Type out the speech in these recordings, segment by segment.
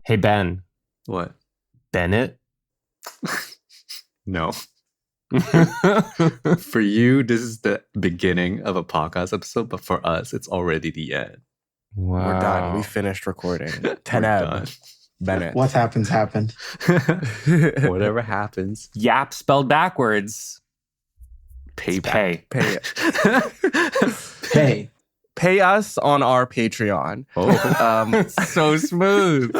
Hey, Ben. What? Bennett? No. For you, this is the beginning of a podcast episode, but for us, it's already the end. Wow. We're done. We finished recording. Tenet. Bennett. What happens, happened. Whatever happens. Yap spelled backwards. Payback. Pay. Hey. Pay us on our Patreon. Oh. So smooth.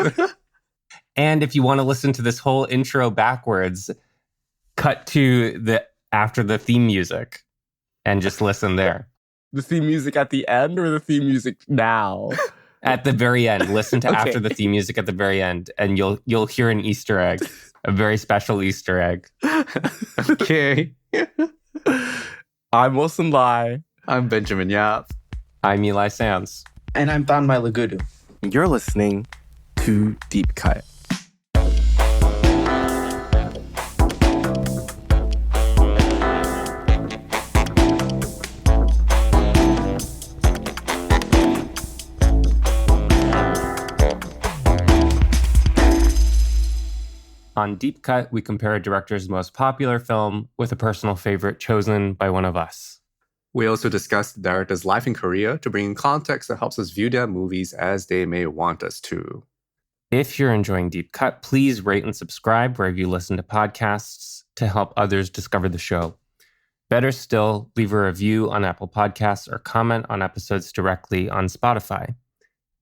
And if you want to listen to this whole intro backwards, cut to the after the theme music and just listen there. The theme music at the end or the theme music now? At the very end. Listen to Okay. after the theme music at the very end, and you'll hear an Easter egg, a very special Easter egg. Okay. I'm Wilson Lai. I'm Benjamin Yap. I'm Eli Sands. And I'm Thanmye Lagudu. You're listening to Deep Cut. On Deep Cut, we compare a director's most popular film with a personal favorite chosen by one of us. We also discuss the director's life and career to bring in context that helps us view their movies as they may want us to. If you're enjoying Deep Cut, please rate and subscribe wherever you listen to podcasts to help others discover the show. Better still, leave a review on Apple Podcasts or comment on episodes directly on Spotify.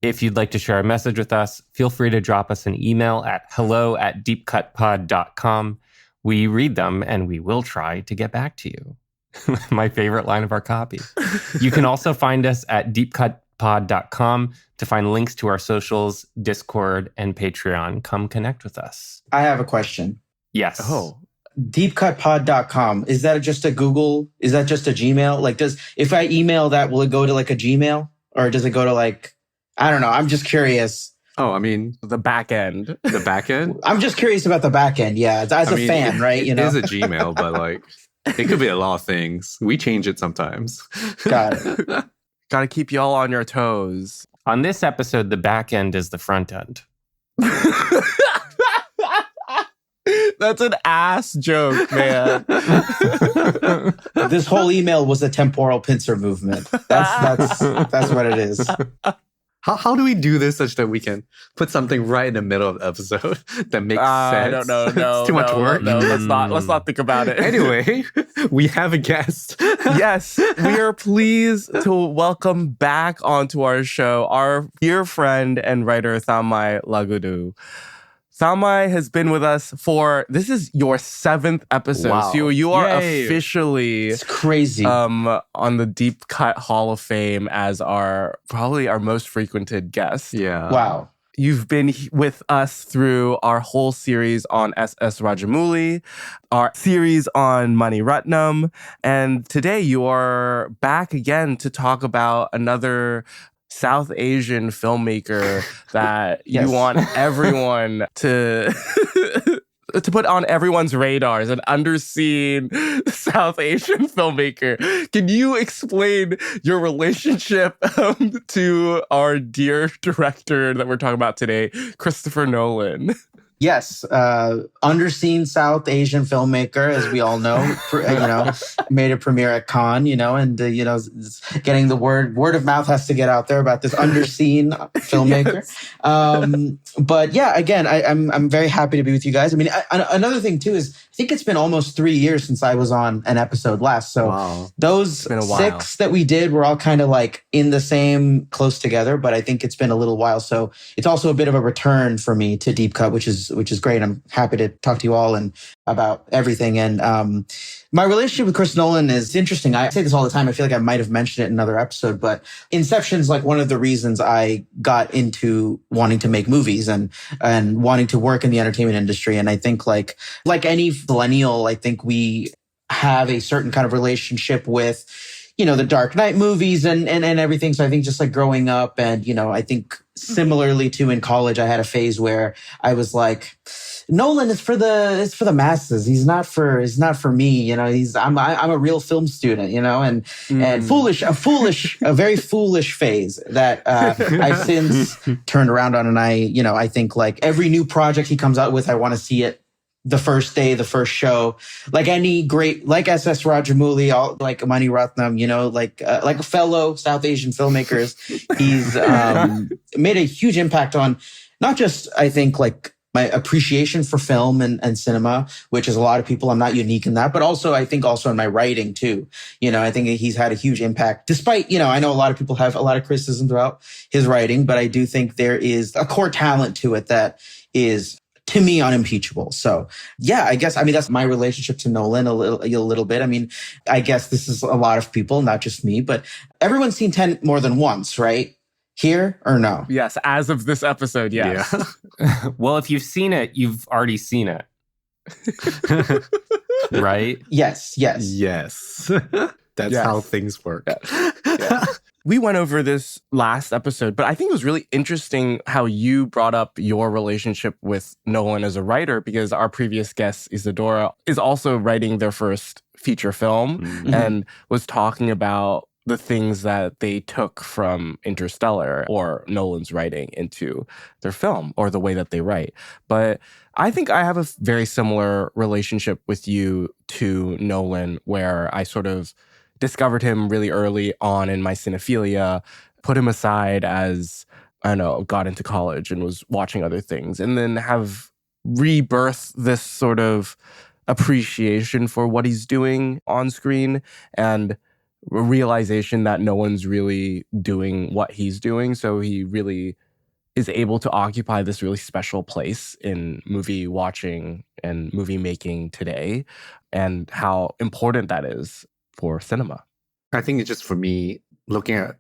If you'd like to share a message with us, feel free to drop us an email at hello@deepcutpod.com. We read them and we will try to get back to you. My favorite line of our copy. You can also find us at deepcutpod.com to find links to our socials, Discord, and Patreon. Come connect with us. I have a question. Yes. Oh. Deepcutpod.com. Is that just a Google? Is that just a Gmail? Like, if I email that, will it go to like a Gmail? Or does it go to like, I don't know. I'm just curious. Oh, I mean, The back end. the back end? I'm just curious about the back end. Yeah. As a fan, right? It is a Gmail, but like, it could be a lot of things. We change it sometimes. Got it. Gotta keep y'all on your toes. On this episode, the back end is the front end. That's an ass joke, man. This whole email was a temporal pincer movement. That's what it is. How do we do this such that we can put something right in the middle of the episode that makes sense? I don't know. No, it's too much work. No, let's not think about it. Anyway, we have a guest. Yes, we are pleased to welcome back onto our show our dear friend and writer Thanmye Lagudu. Thanmye has been with us this is your 7th episode. Wow. So you are Yay. officially It's crazy. on the Deep Cut Hall of Fame as probably our most frequented guest. Yeah. Wow. You've been with us through our whole series on S.S. Rajamouli, our series on Mani Ratnam, and today you are back again to talk about another South Asian filmmaker that Yes. you want everyone to put on everyone's radars, an underseen South Asian filmmaker. Can you explain your relationship to our dear director that we're talking about today, Christopher Nolan? Yes, underseen South Asian filmmaker, as we all know, made a premiere at Cannes, and getting the word of mouth has to get out there about this underseen filmmaker. Yes. But yeah, again, I'm very happy to be with you guys. I mean, another thing too is I think it's been almost 3 years since I was on an episode last. So Wow. those been a while. 6 that we did were all kind of like in the same close together, but I think it's been a little while. So it's also a bit of a return for me to Deep Cut, which is great. I'm happy to talk to you all and about everything. And my relationship with Chris Nolan is interesting. I say this all the time. I feel like I might have mentioned it in another episode, but Inception's like one of the reasons I got into wanting to make movies and wanting to work in the entertainment industry. And I think like any millennial, I think we have a certain kind of relationship with, the Dark Knight movies and everything. So I think just like growing up and, I think similarly to in college, I had a phase where I was like, Nolan is for the masses. He's not for me. I'm a real film student, and a very foolish phase that I've since turned around on. And I think like every new project he comes out with, I want to see it the first day, the first show, like any great, like S.S. Rajamouli, like Mani Ratnam, like fellow South Asian filmmakers. He's made a huge impact on not just, I think, like my appreciation for film and cinema, which is a lot of people. I'm not unique in that, but also I think also in my writing too. I think he's had a huge impact despite, I know a lot of people have a lot of criticism throughout his writing, but I do think there is a core talent to it that is, to me, unimpeachable. So yeah, I guess, that's my relationship to Nolan a little bit. I guess this is a lot of people, not just me, but everyone's seen Tenet more than once, right? Here or no? Yes, as of this episode, yes. Yeah. Well, if you've seen it, you've already seen it. Right? Yes. That's how things work. Yeah. We went over this last episode, but I think it was really interesting how you brought up your relationship with Nolan as a writer, because our previous guest, Isadora, is also writing their first feature film and was talking about the things that they took from Interstellar or Nolan's writing into their film or the way that they write. But I think I have a very similar relationship with you to Nolan, where I sort of discovered him really early on in my cinephilia, put him aside as, got into college and was watching other things, and then have rebirthed this sort of appreciation for what he's doing on screen and a realization that no one's really doing what he's doing. So he really is able to occupy this really special place in movie watching and movie making today, and how important that is for cinema. I think it's just, for me, looking at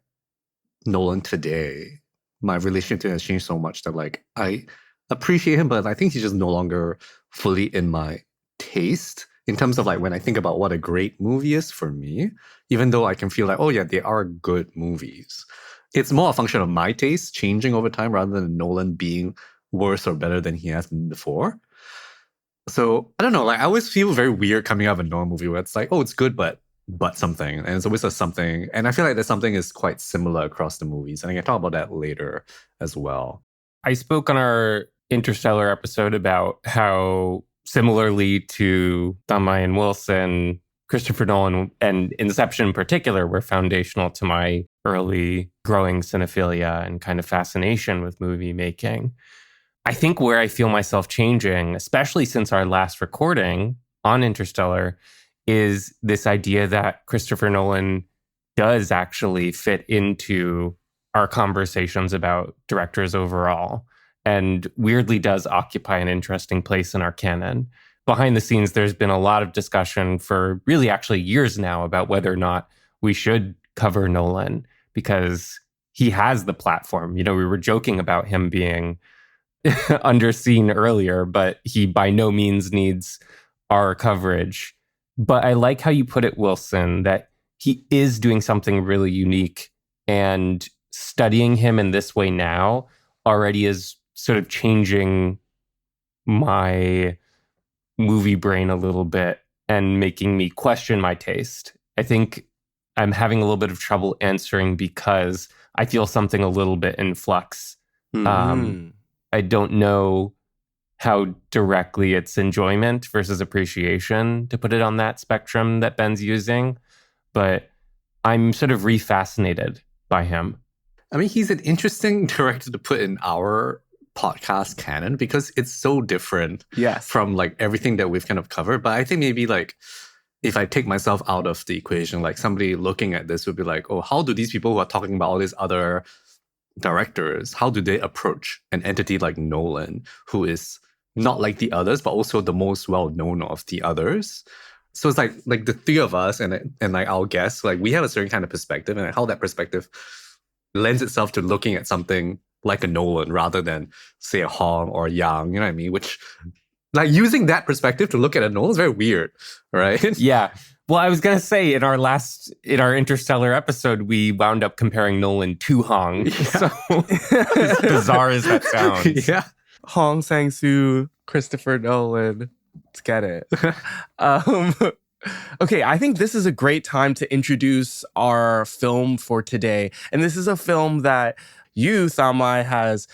Nolan today, my relationship to him has changed so much that like I appreciate him, but I think he's just no longer fully in my taste in terms of like when I think about what a great movie is for me, even though I can feel like, oh yeah, they are good movies. It's more a function of my taste changing over time rather than Nolan being worse or better than he has been before. So I don't know, like I always feel very weird coming out of a Nolan movie where it's like, oh, it's good, but something. And it's always a something. And I feel like that something is quite similar across the movies. And I can talk about that later as well. I spoke on our Interstellar episode about how, similarly to Thanmye and Wilson, Christopher Nolan and Inception in particular were foundational to my early growing cinephilia and kind of fascination with movie making. I think where I feel myself changing, especially since our last recording on Interstellar, is this idea that Christopher Nolan does actually fit into our conversations about directors overall, and weirdly does occupy an interesting place in our canon. Behind the scenes, there's been a lot of discussion for really actually years now about whether or not we should cover Nolan, because he has the platform. We were joking about him being underseen earlier, but he by no means needs our coverage. But I like how you put it, Wilson, that he is doing something really unique, and studying him in this way now already is sort of changing my movie brain a little bit and making me question my taste. I think I'm having a little bit of trouble answering because I feel something a little bit in flux. I don't know how directly it's enjoyment versus appreciation, to put it on that spectrum that Ben's using, but I'm sort of refascinated by him. I mean, he's an interesting director to put in our podcast canon because it's so different from like everything that we've kind of covered. But I think maybe like if I take myself out of the equation, like somebody looking at this would be like, oh, how do these people who are talking about all these other directors, how do they approach an entity like Nolan, who is not like the others, but also the most well-known of the others? So it's like the three of us and like our guests, like we have a certain kind of perspective, and how that perspective lends itself to looking at something like a Nolan rather than, say, a Hong or a Yang, you know what I mean? Which, like, using that perspective to look at a Nolan is very weird, right? Yeah. Well, I was going to say in our Interstellar episode, we wound up comparing Nolan to Hong. Yeah. So as bizarre as that sounds. Yeah. Hong Sang-soo, Christopher Nolan. Let's get it. Okay, I think this is a great time to introduce our film for today. And this is a film that you, Thanmye, has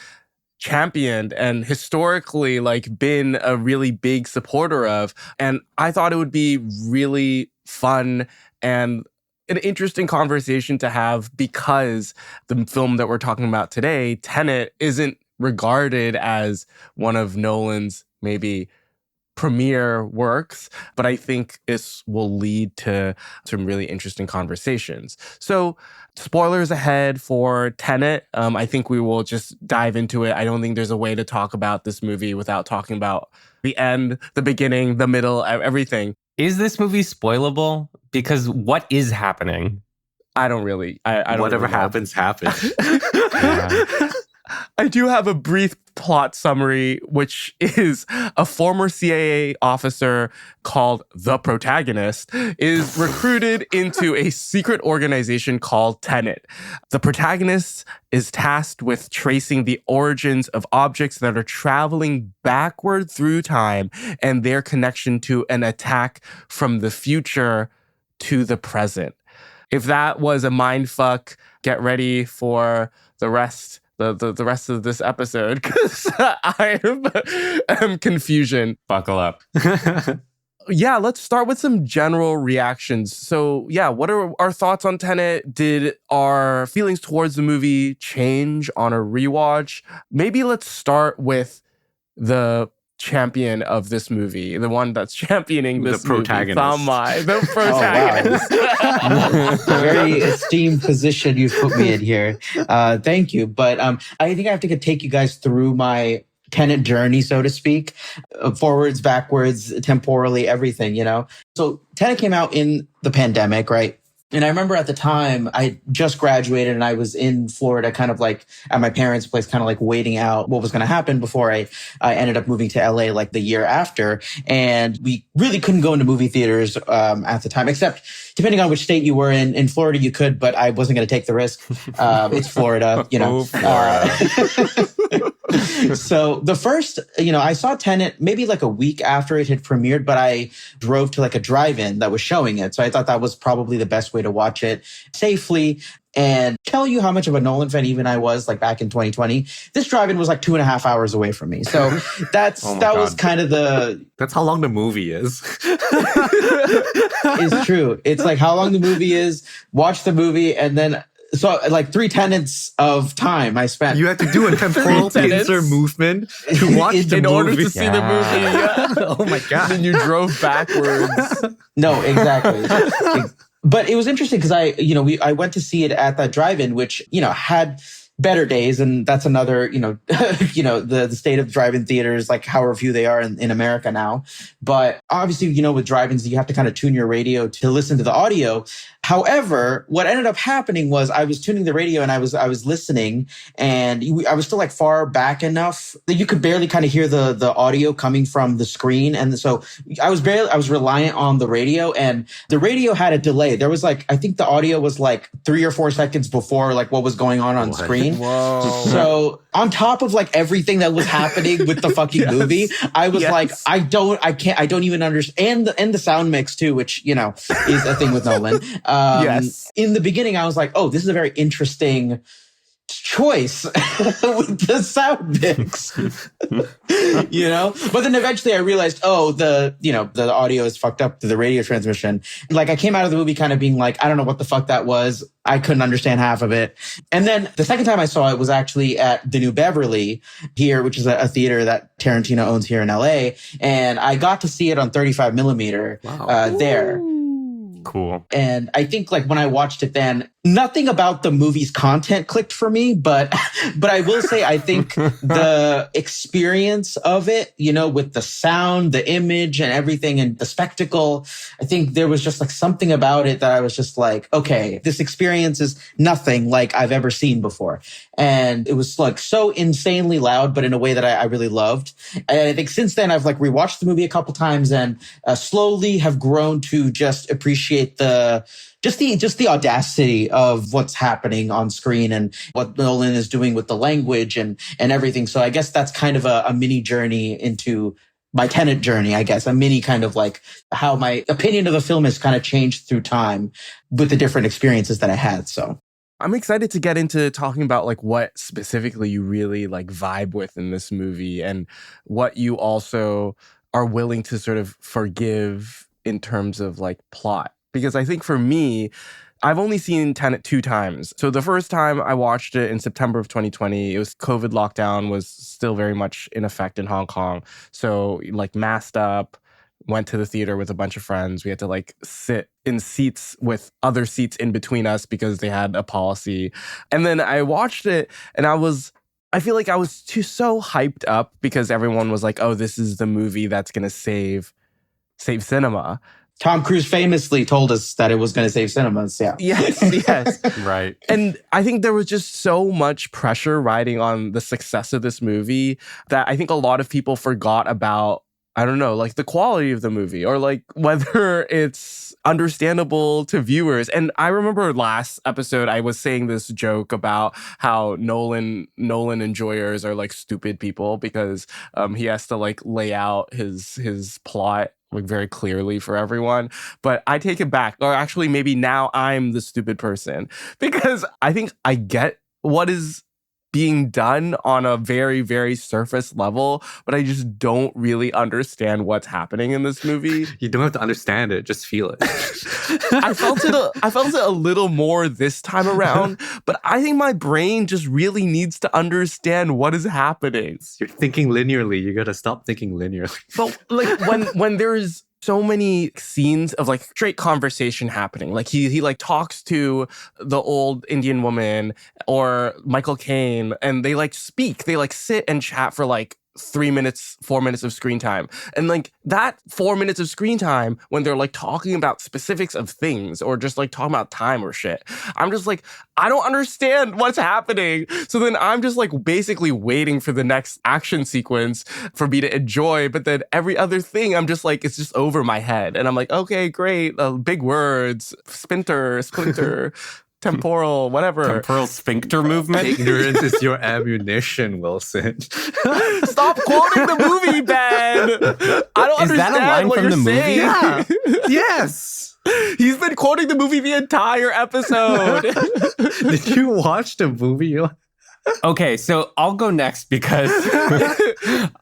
championed and historically been a really big supporter of. And I thought it would be really fun and an interesting conversation to have because the film that we're talking about today, Tenet, isn't regarded as one of Nolan's maybe premiere works, but I think this will lead to some really interesting conversations. So spoilers ahead for Tenet. I think we will just dive into it. I don't think there's a way to talk about this movie without talking about the end, the beginning, the middle, everything. Is this movie spoilable? Because what is happening? I don't really. I don't Whatever really know. happens, happens. Yeah. I do have a brief plot summary, which is a former CIA officer called the Protagonist is recruited into a secret organization called Tenet. The Protagonist is tasked with tracing the origins of objects that are traveling backward through time and their connection to an attack from the future to the present. If that was a mindfuck, get ready for the rest of this episode because I am confusion. Buckle up. Yeah, let's start with some general reactions. So yeah, what are our thoughts on Tenet? Did our feelings towards the movie change on a rewatch? Maybe let's start with the champion of this movie, the one that's championing this The protagonist. movie, Thanmye, the protagonist. Very esteemed position you've put me in here. Thank you. But I think I have to take you guys through my Tenet journey, so to speak, forwards, backwards, temporally, everything, So Tenet came out in the pandemic, right? And I remember at the time I just graduated and I was in Florida, kind of like at my parents' place, kind of like waiting out what was going to happen before I ended up moving to LA like the year after. And we really couldn't go into movie theaters at the time, except depending on which state you were in. In Florida, you could, but I wasn't going to take the risk. It's Florida, Oh, Florida. So the first, I saw Tenet maybe like a week after it had premiered, but I drove to like a drive-in that was showing it. So I thought that was probably the best way to watch it safely. And tell you how much of a Nolan fan even I was like back in 2020. This drive-in was like 2.5 hours away from me. So that was kind of That's how long the movie is. is true. It's like how long the movie is, watch the movie, and then so like 3 tenets of time I spent. You had to do a temporal pincer movement to watch the movie. In order to see the movie. Yeah. Oh my God. And you drove backwards. No, exactly. But it was interesting because I went to see it at that drive-in, which, had better days. And that's another, the state of drive-in theaters, like however few they are in America now. But obviously, with drive-ins, you have to kind of tune your radio to listen to the audio. However, what ended up happening was I was tuning the radio and I was listening, and I was still like far back enough that you could barely kind of hear the audio coming from the screen. And so I was reliant on the radio, and the radio had a delay. There was I think the audio was like 3 or 4 seconds before like what was going on screen. Whoa. So on top of like everything that was happening with the fucking movie, I was like, I don't even understand. And the sound mix too, which, is a thing with Nolan. Yes. In the beginning, I was like, oh, this is a very interesting choice with the sound mix, but then eventually I realized, oh, the audio is fucked up to the radio transmission. Like I came out of the movie kind of being like, I don't know what the fuck that was. I couldn't understand half of it. And then the second time I saw it was actually at the New Beverly here, which is a theater that Tarantino owns here in LA. And I got to see it on 35 millimeter there. Cool. And I think like when I watched it then, nothing about the movie's content clicked for me, but I will say I think the experience of it, with the sound, the image and everything and the spectacle, I think there was just like something about it that I was just like, okay, this experience is nothing like I've ever seen before. And it was like so insanely loud, but in a way that I really loved. And I think since then I've like rewatched the movie a couple times and slowly have grown to just appreciate appreciate just the audacity of what's happening on screen and what Nolan is doing with the language and everything. So I guess that's kind of a mini journey into my Tenet journey, I guess, a mini kind of like how my opinion of the film has kind of changed through time with the different experiences that I had. So I'm excited to get into talking about like what specifically you really like vibe with in this movie and what you also are willing to sort of forgive in terms of like plot. Because I think for me, I've only seen Tenet 2 times. So the first time I watched it in September of 2020, it was COVID lockdown was still very much in effect in Hong Kong. So like masked up, went to the theater with a bunch of friends. We had to like sit in seats with other seats in between us because they had a policy. And then I watched it and I feel like I was so hyped up because everyone was like, oh, this is the movie that's going to save cinema. Tom Cruise famously told us that it was going to save cinemas. Yeah. Yes. Right. And I think there was just so much pressure riding on the success of this movie that I think a lot of people forgot about, I don't know, like the quality of the movie or like whether it's understandable to viewers. And I remember last episode, I was saying this joke about how Nolan enjoyers are like stupid people because he has to like lay out his plot like very clearly for everyone. But I take it back. Or actually, maybe now I'm the stupid person because I think I get what is being done on a very, very surface level, but I just don't really understand what's happening in this movie. You don't have to understand it, just feel it. I felt it a little more this time around, but I think my brain just really needs to understand what is happening. You're thinking linearly. You gotta stop thinking linearly. But like when there's so many scenes of like straight conversation happening. Like he like talks to the old Indian woman or Michael Caine and they like speak. They like sit and chat for like 4 minutes of screen time. And like that 4 minutes of screen time when they're like talking about specifics of things or just like talking about time or shit. I'm just like, I don't understand what's happening. So then I'm just like basically waiting for the next action sequence for me to enjoy. But then every other thing, I'm just like, it's just over my head. And I'm like, okay, great. Big words, sphincter, temporal, whatever. Temporal sphincter movement? Ignorance is your ammunition, Wilson. Stop quoting the movie, Ben! I don't Is that understand a line what from you're the movie? saying. Yeah. Yes. He's been quoting the movie the entire episode. Did you watch the movie? Okay, so I'll go next because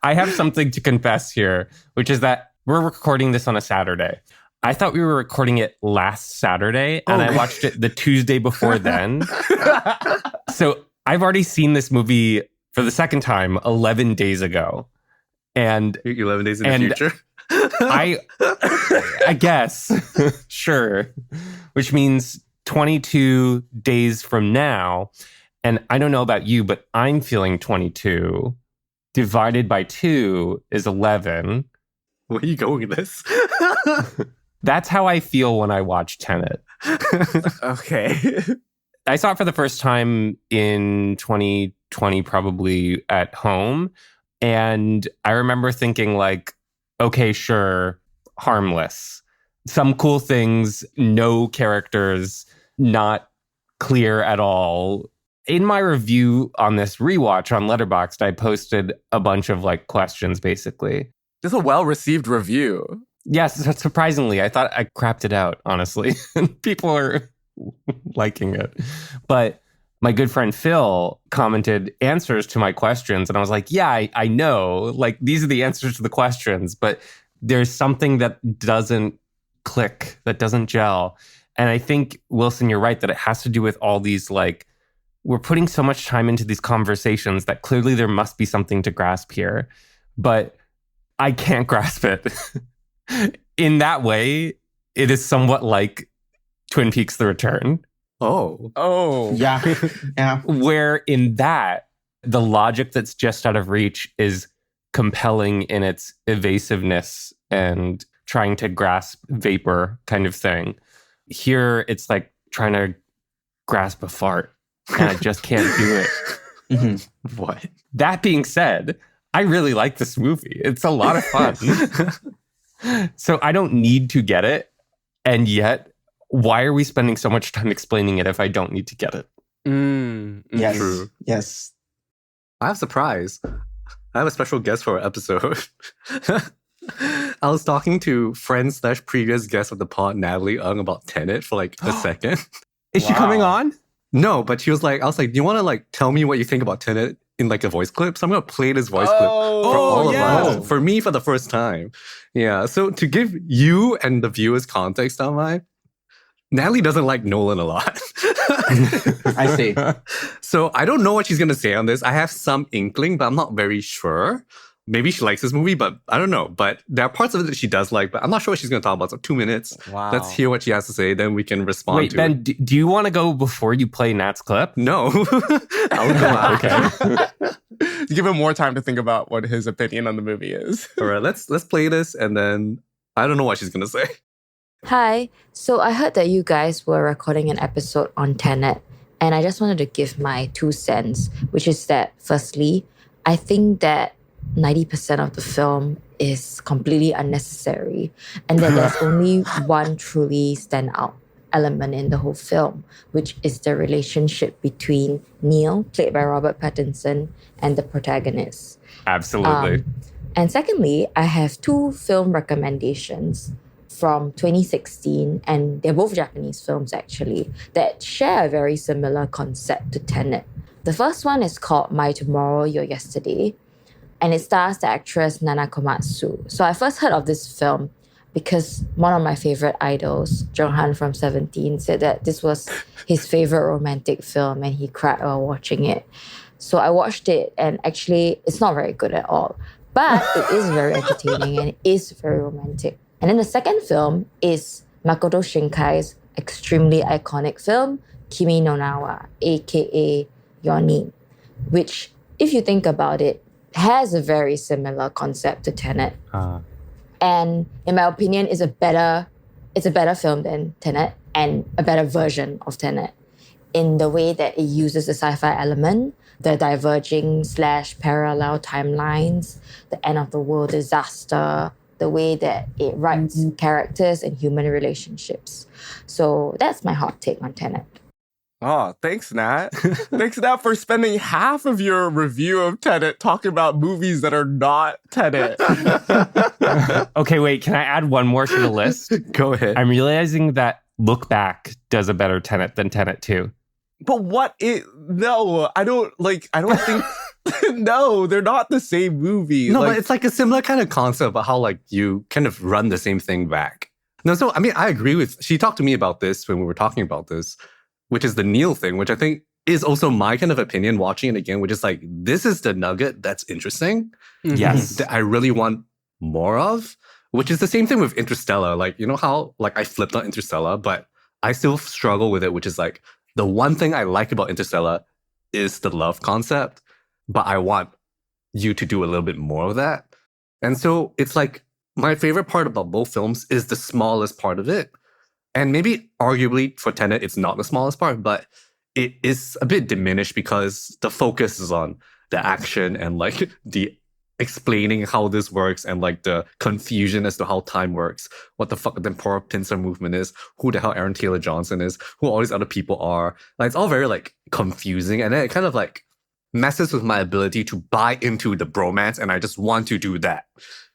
I have something to confess here, which is that we're recording this on a Saturday. I thought we were recording it last Saturday, and I watched it the Tuesday before then. So I've already seen this movie for the second time 11 days ago. And 11 days in the future? I guess, sure. Which means 22 days from now. And I don't know about you, but I'm feeling 22. Divided by 2 is 11. Where are you going with this? That's how I feel when I watch Tenet. Okay. I saw it for the first time in 2020, probably at home. And I remember thinking like, okay, sure, harmless. Some cool things, no characters, not clear at all. In my review on this rewatch on Letterboxd, I posted a bunch of like questions, basically. This is a well-received review. Yes, surprisingly. I thought I crapped it out, honestly. People are liking it. But my good friend Phil commented answers to my questions. And I was like, yeah, I know. Like, these are the answers to the questions. But there's something that doesn't click, that doesn't gel. And I think, Wilson, you're right, that it has to do with all these, like, we're putting so much time into these conversations that clearly there must be something to grasp here. But I can't grasp it. In that way, it is somewhat like Twin Peaks: The Return. Oh. Yeah. Where in that, the logic that's just out of reach is compelling in its evasiveness and trying to grasp vapor kind of thing. Here, it's like trying to grasp a fart, and I just can't do it. Mm-hmm. What? That being said, I really like this movie. It's a lot of fun. So I don't need to get it. And yet why are we spending so much time explaining it if I don't need to get it? Yes. True. Yes. I have a surprise. I have a special guest for our episode. I was talking to friend/previous guest of the pod, Natalie Ng, about Tenet for like a second. Is she coming on? No, but she was like, I was like, do you want to like tell me what you think about Tenet in like a voice clip? So I'm going to play this voice clip for all of us. For me, for the first time. Yeah. So to give you and the viewers context on mine, Natalie doesn't like Nolan a lot. I see. So I don't know what she's going to say on this. I have some inkling, but I'm not very sure. Maybe she likes this movie, but I don't know. But there are parts of it that she does like, but I'm not sure what she's going to talk about. So 2 minutes. Wow. Let's hear what she has to say. Then we can respond Wait, to Ben, it. do you want to go before you play Nat's clip? No. I would go after. Okay. Give him more time to think about what his opinion on the movie is. All right, let's play this. And then I don't know what she's going to say. Hi, so I heard that you guys were recording an episode on Tenet, and I just wanted to give my 2 cents, which is that, firstly, I think that 90% of the film is completely unnecessary, and that there's only one truly standout element in the whole film, which is the relationship between Neil, played by Robert Pattinson, and the protagonist. Absolutely. And secondly, I have 2 film recommendations from 2016, and they're both Japanese films actually, that share a very similar concept to Tenet. The first one is called My Tomorrow, Your Yesterday, and it stars the actress Nana Komatsu. So I first heard of this film because one of my favorite idols, Junghan from 17, said that this was his favorite romantic film and he cried while watching it. So I watched it, and actually it's not very good at all, but it is very entertaining and it is very romantic. And then the second film is Makoto Shinkai's extremely iconic film, Kimi no Nawa, aka Your Name, which, if you think about it, has a very similar concept to Tenet. And in my opinion, it's a better film than Tenet and a better version of Tenet in the way that it uses the sci-fi element, the diverging/parallel timelines, the end of the world disaster, the way that it writes characters and human relationships. So that's my hot take on Tenet. Oh, thanks, Nat. Thanks, Nat, for spending half of your review of Tenet talking about movies that are not Tenet. Okay, wait, can I add one more to the list? Go ahead. I'm realizing that Look Back does a better Tenet than Tenet 2. But no, I don't think, no, they're not the same movie. No, but it's like a similar kind of concept about how like you kind of run the same thing back. No, so I mean, I agree with, she talked to me about this when we were talking about this, which is the Neil thing, which I think is also my kind of opinion watching it again, which is like, this is the nugget that's interesting. Yes. That I really want more of, which is the same thing with Interstellar. Like, you know how like I flipped on Interstellar, but I still struggle with it, which is like, the one thing I like about Interstellar is the love concept, but I want you to do a little bit more of that. And so it's like, my favorite part about both films is the smallest part of it. And maybe arguably for Tenet, it's not the smallest part, but it is a bit diminished because the focus is on the action and like the explaining how this works and like the confusion as to how time works, what the fuck the temporal pincer movement is, who the hell Aaron Taylor Johnson is, who all these other people are. Like, it's all very like confusing, and then it kind of like messes with my ability to buy into the bromance, and I just want to do that,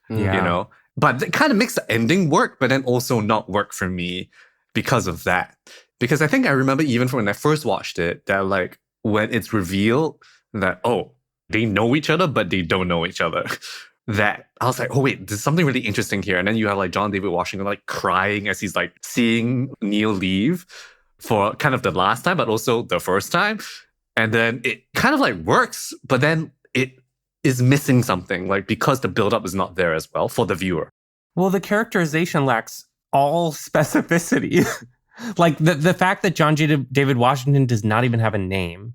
you know? But it kind of makes the ending work, but then also not work for me because of that. Because I think I remember even from when I first watched it, that like when it's revealed that, oh, they know each other, but they don't know each other. That I was like, oh wait, there's something really interesting here. And then you have like John David Washington like crying as he's like seeing Neil leave for kind of the last time, but also the first time. And then it kind of like works, but then it is missing something, like because the buildup is not there as well for the viewer. Well, the characterization lacks all specificity. Like the fact that David Washington does not even have a name.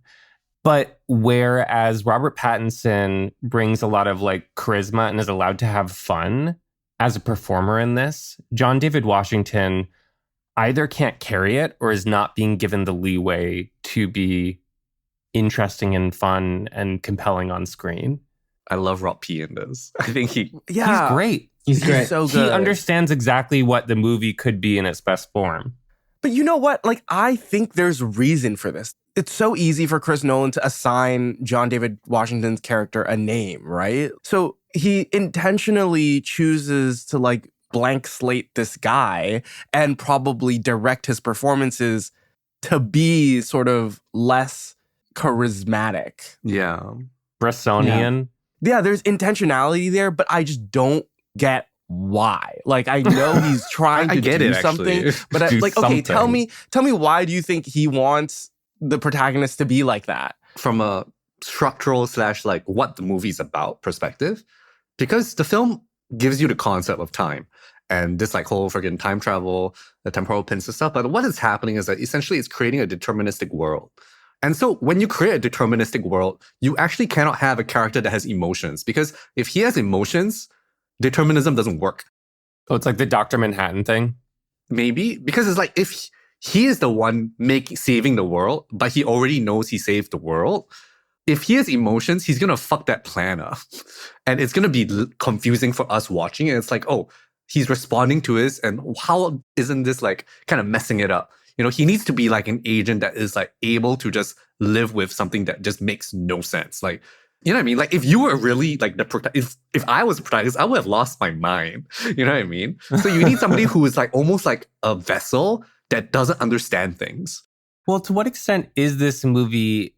But whereas Robert Pattinson brings a lot of like charisma and is allowed to have fun as a performer in this, John David Washington either can't carry it or is not being given the leeway to be interesting and fun and compelling on screen. I love Rob P in this. I think he's great. He's great. So good. He understands exactly what the movie could be in its best form. But you know what? Like, I think there's reason for this. It's so easy for Chris Nolan to assign John David Washington's character a name, right? So he intentionally chooses to like blank slate this guy and probably direct his performances to be sort of less charismatic. Yeah. Bressonian. Yeah, there's intentionality there, but I just don't get why. Like, I know he's trying to get do it, something, actually. but Do like, okay, something. tell me why do you think he wants the protagonist to be like that? From a structural / like what the movie's about perspective, because the film gives you the concept of time and this like whole freaking time travel, the temporal pincer stuff. But what is happening is that essentially it's creating a deterministic world. And so when you create a deterministic world, you actually cannot have a character that has emotions, because if he has emotions, determinism doesn't work. Oh, it's like the Dr. Manhattan thing. Maybe because it's like if he is the one saving the world, but he already knows he saved the world. If he has emotions, he's gonna fuck that plan up, and it's gonna be confusing for us watching. And it's like, oh, he's responding to this, and how isn't this like kind of messing it up? You know, he needs to be like an agent that is like able to just live with something that just makes no sense. Like, you know what I mean? Like if you were really like if I was a protagonist, I would have lost my mind. You know what I mean? So you need somebody who is like almost like a vessel that doesn't understand things. Well, to what extent is this movie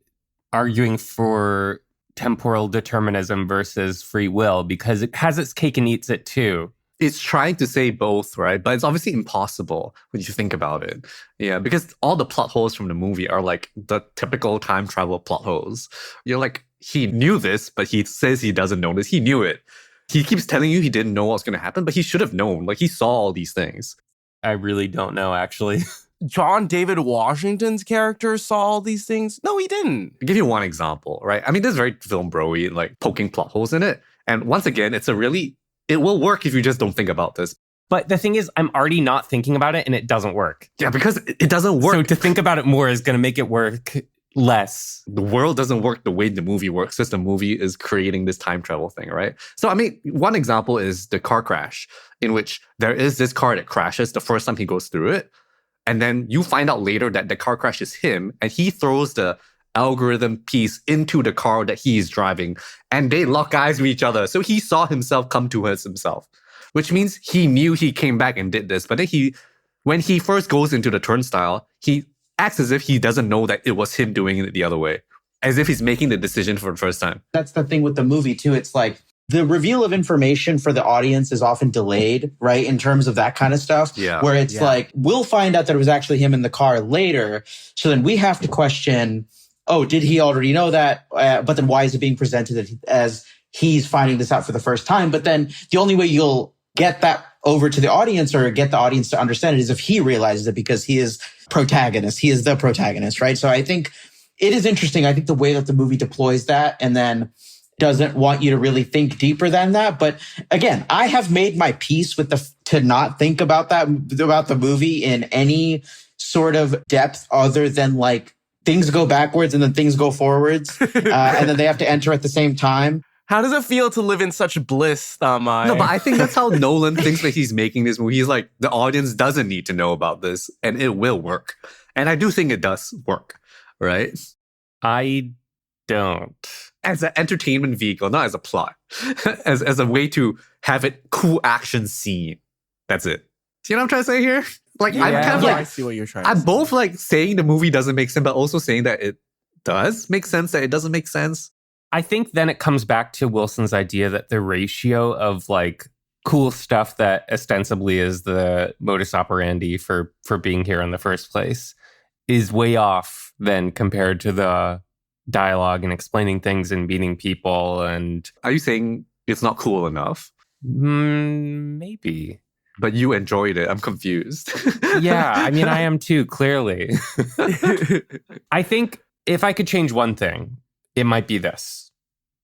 arguing for temporal determinism versus free will? Because it has its cake and eats it too. It's trying to say both, right? But it's obviously impossible when you think about it. Yeah, because all the plot holes from the movie are like the typical time travel plot holes. You're like, he knew this, but he says he doesn't know this. He knew it. He keeps telling you he didn't know what's going to happen, but he should have known. Like, he saw all these things. I really don't know, actually. John David Washington's character saw all these things? No, he didn't. I'll give you one example, right? I mean, this is very film bro-y, like poking plot holes in it. And once again, it will work if you just don't think about this. But the thing is, I'm already not thinking about it and it doesn't work. Yeah, because it doesn't work. So to think about it more is going to make it work less. The world doesn't work the way the movie works, because the movie is creating this time travel thing, right? So, I mean, one example is the car crash, in which there is this car that crashes the first time he goes through it. And then you find out later that the car crash is him, and he throws the algorithm piece into the car that he's driving, and they lock eyes with each other. So he saw himself come to himself, which means he knew he came back and did this. But then when he first goes into the turnstile, he acts as if he doesn't know that it was him doing it the other way, as if he's making the decision for the first time. That's the thing with the movie too. It's like the reveal of information for the audience is often delayed, right? In terms of that kind of stuff. Yeah. Where it's like, we'll find out that it was actually him in the car later. So then we have to question, oh, did he already know that? But then why is it being presented as he's finding this out for the first time? But then the only way you'll get that over to the audience or get the audience to understand it is if he realizes it, because he is protagonist. He is the protagonist, right? So I think it is interesting. I think the way that the movie deploys that and then doesn't want you to really think deeper than that. But again, I have made my peace with to not think about the movie in any sort of depth other than like things go backwards and then things go forwards. And then they have to enter at the same time. How does it feel to live in such bliss, Thanmye? No, but I think that's how Nolan thinks that he's making this movie. He's like, the audience doesn't need to know about this, and it will work. And I do think it does work, right? I don't. As an entertainment vehicle, not as a plot. as a way to have it cool action scene. That's it. See what I'm trying to say here? Like, I'm kind of I like, see what you're trying to I'm say. both like saying the movie doesn't make sense, but also saying that it does make sense, that it doesn't make sense. I think then it comes back to Wilson's idea that the ratio of like cool stuff that ostensibly is the modus operandi for being here in the first place is way off then compared to the dialogue and explaining things and meeting people. And Are you saying it's not cool enough? Maybe. But you enjoyed it. I'm confused. Yeah, I mean, I am too, clearly. I think if I could change one thing, it might be this,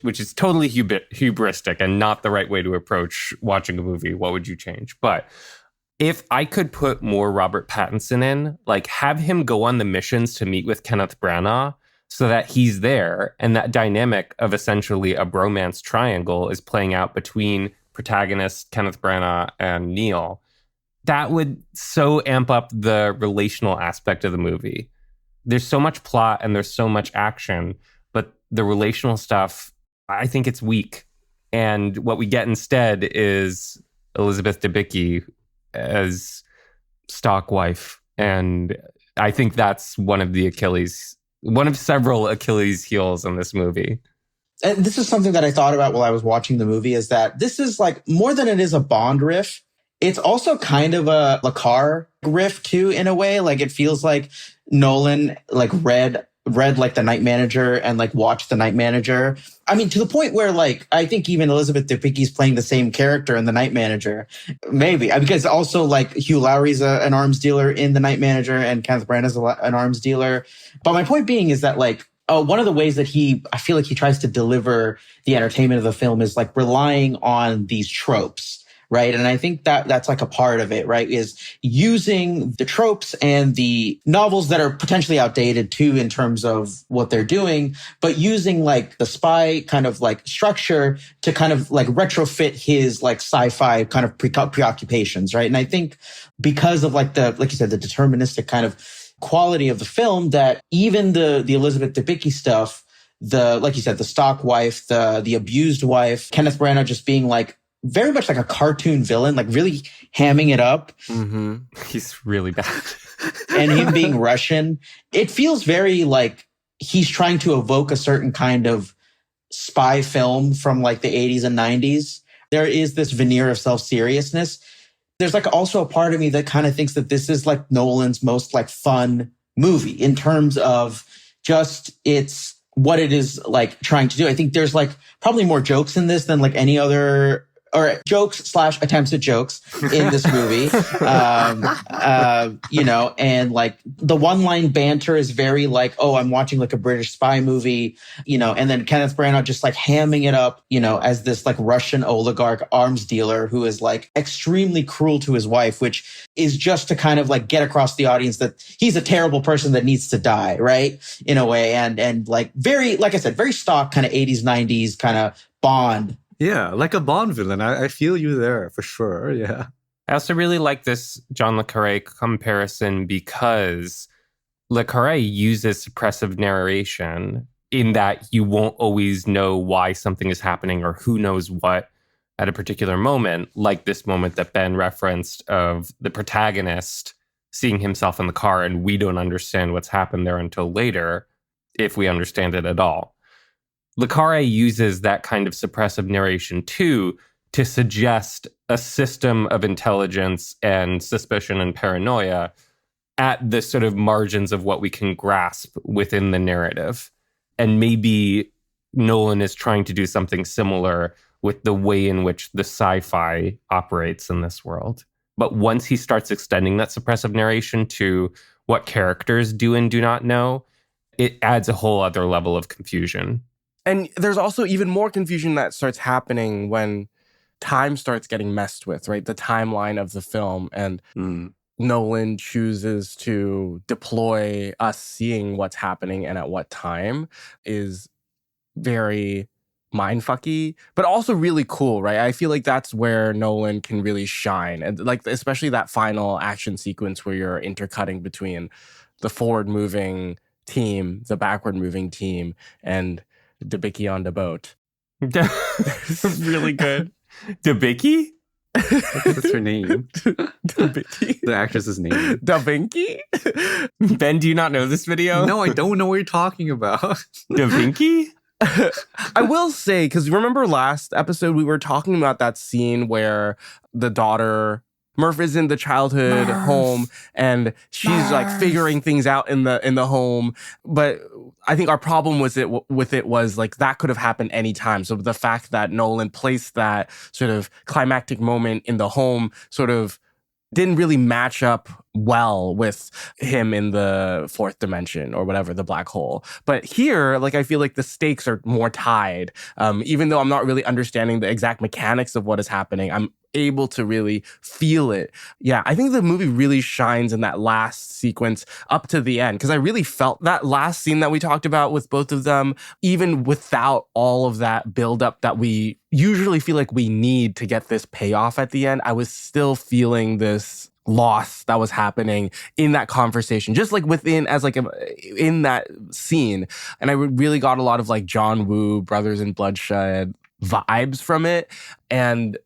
which is totally hubristic and not the right way to approach watching a movie. What would you change? But if I could put more Robert Pattinson in, like have him go on the missions to meet with Kenneth Branagh so that he's there, and that dynamic of essentially a bromance triangle is playing out between protagonist Kenneth Branagh and Neil, That would so amp up the relational aspect of the movie. There's so much plot and there's so much action, but the relational stuff, I think it's weak. And what we get instead is Elizabeth Debicki as stock wife. And I think that's one of several Achilles heels in this movie. And this is something that I thought about while I was watching the movie, is that this is like, more than it is a Bond riff, it's also kind of a Carre riff too, in a way. Like, it feels like Nolan like read like The Night Manager and like watched The Night Manager. I mean, to the point where like, I think even Elizabeth Debicki's playing the same character in The Night Manager. Maybe. Because also like Hugh Lowry's an arms dealer in The Night Manager and Kenneth Branagh's an arms dealer. But my point being is that like, one of the ways that I feel like he tries to deliver the entertainment of the film is like relying on these tropes. Right. And I think that that's like a part of it, right, is using the tropes and the novels that are potentially outdated too in terms of what they're doing, but using like the spy kind of like structure to kind of like retrofit his like sci-fi kind of preoccupations. Right. And I think because of like like you said, the deterministic kind of quality of the film, that even the Elizabeth Debicki stuff, like you said, the stock wife, the abused wife, Kenneth Branagh just being like, very much like a cartoon villain, like really hamming it up. Mm-hmm. He's really bad. And him being Russian. It feels very like he's trying to evoke a certain kind of spy film from like the 80s and 90s. There is this veneer of self-seriousness. There's like also a part of me that kind of thinks that this is like Nolan's most like fun movie in terms of just it's what it is like trying to do. I think there's like probably more jokes in this than like any other, or jokes / attempts at jokes in this movie. And like the one-line banter is very like, oh, I'm watching like a British spy movie, and then Kenneth Branagh just like hamming it up, as this like Russian oligarch arms dealer who is like extremely cruel to his wife, which is just to kind of like get across the audience that he's a terrible person that needs to die, right? In a way. And like very, like I said, very stock kind of 80s, 90s kind of Bond. Yeah, like a Bond villain. I feel you there for sure. Yeah. I also really like this John le Carre comparison because le Carre uses suppressive narration in that you won't always know why something is happening or who knows what at a particular moment, like this moment that Ben referenced of the protagonist seeing himself in the car and we don't understand what's happened there until later, if we understand it at all. Le Carre uses that kind of suppressive narration too to suggest a system of intelligence and suspicion and paranoia at the sort of margins of what we can grasp within the narrative. And maybe Nolan is trying to do something similar with the way in which the sci-fi operates in this world. But once he starts extending that suppressive narration to what characters do and do not know, it adds a whole other level of confusion. And there's also even more confusion that starts happening when time starts getting messed with, right? The timeline of the film, and Nolan chooses to deploy us seeing what's happening and at what time is very mindfucky, but also really cool, right? I feel like that's where Nolan can really shine. And like, especially that final action sequence where you're intercutting between the forward moving team, the backward moving team, and Debicki on the boat. Really good. Debicki? What's her name? Debicki? The actress's name. Debicki? Ben, do you not know this video? No, I don't know what you're talking about. Debicki? I will say, because remember last episode we were talking about that scene where the daughter Murph is in the childhood home and she's like figuring things out in the home. But I think our problem with it was like that could have happened anytime. So the fact that Nolan placed that sort of climactic moment in the home sort of didn't really match up well with him in the fourth dimension or whatever, the black hole. But here, like, I feel like the stakes are more tied. Even though I'm not really understanding the exact mechanics of what is happening, I'm able to really feel it. Yeah, I think the movie really shines in that last sequence up to the end, because I really felt that last scene that we talked about with both of them, even without all of that buildup that we usually feel like we need to get this payoff at the end, I was still feeling this loss that was happening in that conversation, just like within, as like in that scene. And I really got a lot of like John Woo, Brothers in Bloodshed vibes from it. And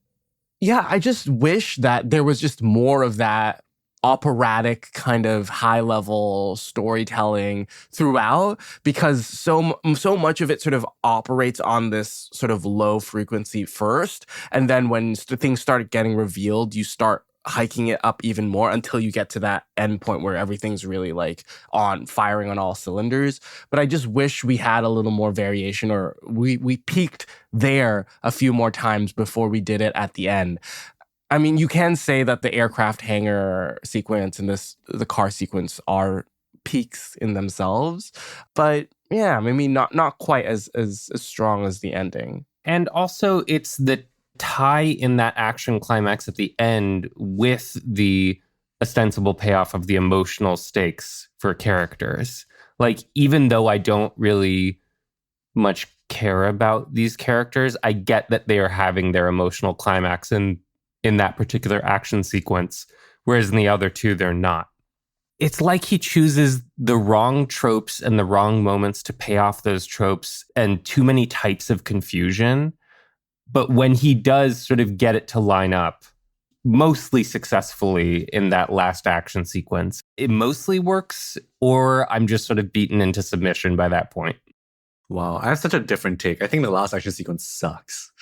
yeah, I just wish that there was just more of that operatic kind of high level storytelling throughout, because so much of it sort of operates on this sort of low frequency first, and then when things start getting revealed, you start hiking it up even more until you get to that end point where everything's really like on firing on all cylinders. But I just wish we had a little more variation, or we peaked there a few more times before we did it at the end. I mean, you can say that the aircraft hangar sequence and the car sequence are peaks in themselves, but yeah, maybe not quite as strong as the ending. And also, it's the tie in that action climax at the end with the ostensible payoff of the emotional stakes for characters. Like, even though I don't really much care about these characters, I get that they are having their emotional climax in that particular action sequence, whereas in the other two, they're not. It's like he chooses the wrong tropes and the wrong moments to pay off those tropes, and too many types of confusion. But when he does sort of get it to line up, mostly successfully in that last action sequence, it mostly works, or I'm just sort of beaten into submission by that point. Wow, I have such a different take. I think the last action sequence sucks.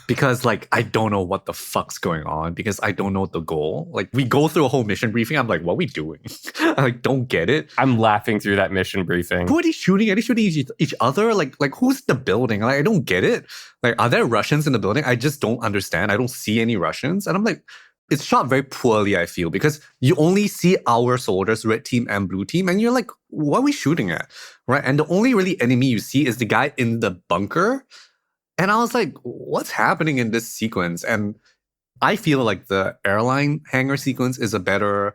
Because like I don't know what the fuck's going on, because I don't know the goal. Like we go through a whole mission briefing, I'm like, what are we doing? I like don't get it. I'm laughing through that mission briefing. Who are they shooting? Are they shooting each other? Like who's the building? Like I don't get it. Like are there Russians in the building? I just don't understand. I don't see any Russians. And I'm like, it's shot very poorly, I feel, because you only see our soldiers, red team and blue team, and you're like, what are we shooting at? Right? And the only really enemy you see is the guy in the bunker. And I was like, what's happening in this sequence? And I feel like the airline hangar sequence is a better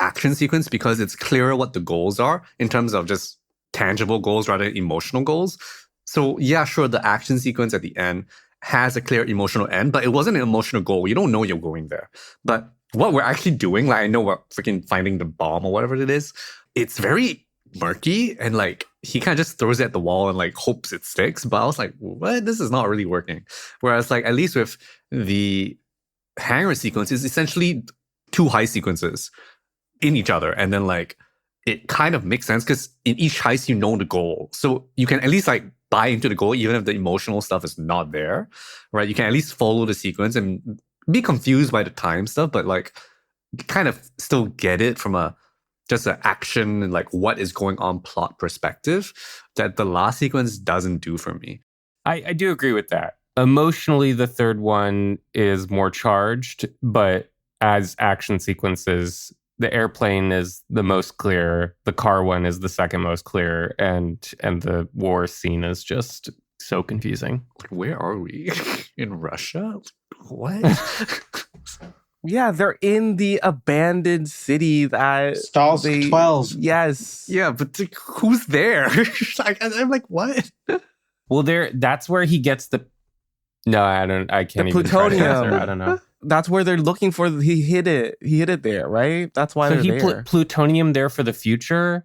action sequence because it's clearer what the goals are in terms of just tangible goals rather than emotional goals. So yeah, sure, the action sequence at the end has a clear emotional end, but it wasn't an emotional goal. You don't know you're going there. But what we're actually doing, like I know we're freaking finding the bomb or whatever it is, it's very murky, and like he kind of just throws it at the wall and like hopes it sticks. But I was like, what? This is not really working. Whereas like at least with the hangar sequence, it's essentially two high sequences in each other, and then like it kind of makes sense because in each heist you know the goal, so you can at least like buy into the goal even if the emotional stuff is not there, right? You can at least follow the sequence and be confused by the time stuff, but like kind of still get it from a just an action and like what is going on plot perspective that the last sequence doesn't do for me. I do agree with that. Emotionally, the third one is more charged, but as action sequences, the airplane is the most clear, the car one is the second most clear, and the war scene is just so confusing. Where are we? In Russia? What? Yeah, they're in the abandoned city that Stalls 12. Yes. Yeah, but who's there? I'm like, what? Well, that's where he gets the. No, I can't even try to answer. I don't know. That's where they're looking for. He hid it. He hid it there, right? That's why so they're there. Plutonium there for the future?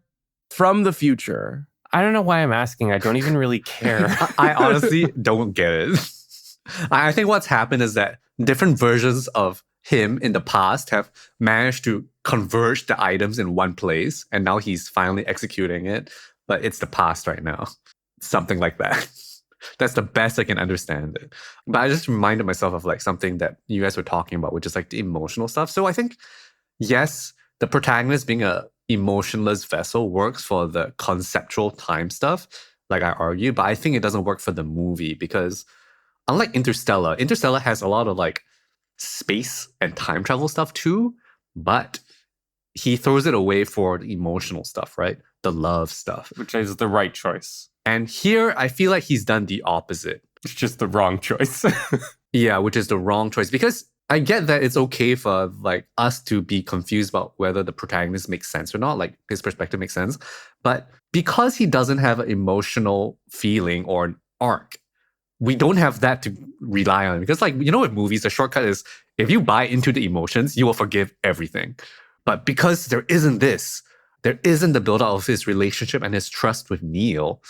From the future. I don't know why I'm asking. I don't even really care. I honestly don't get it. I think what's happened is that different versions of him in the past have managed to converge the items in one place, and now he's finally executing it, but it's the past right now. Something like that. That's the best I can understand it. But I just reminded myself of like something that you guys were talking about, which is like the emotional stuff. So I think, yes, the protagonist being a emotionless vessel works for the conceptual time stuff, like I argue, but I think it doesn't work for the movie because unlike Interstellar has a lot of like space and time travel stuff too, but he throws it away for the emotional stuff, right? The love stuff. Which is the right choice. And here, I feel like he's done the opposite. It's just the wrong choice. Yeah, which is the wrong choice. Because I get that it's okay for like us to be confused about whether the protagonist makes sense or not, like his perspective makes sense. But because he doesn't have an emotional feeling or an arc, we don't have that to rely on. Because like, with movies, the shortcut is if you buy into the emotions, you will forgive everything. But because there isn't the build-up of his relationship and his trust with Neil,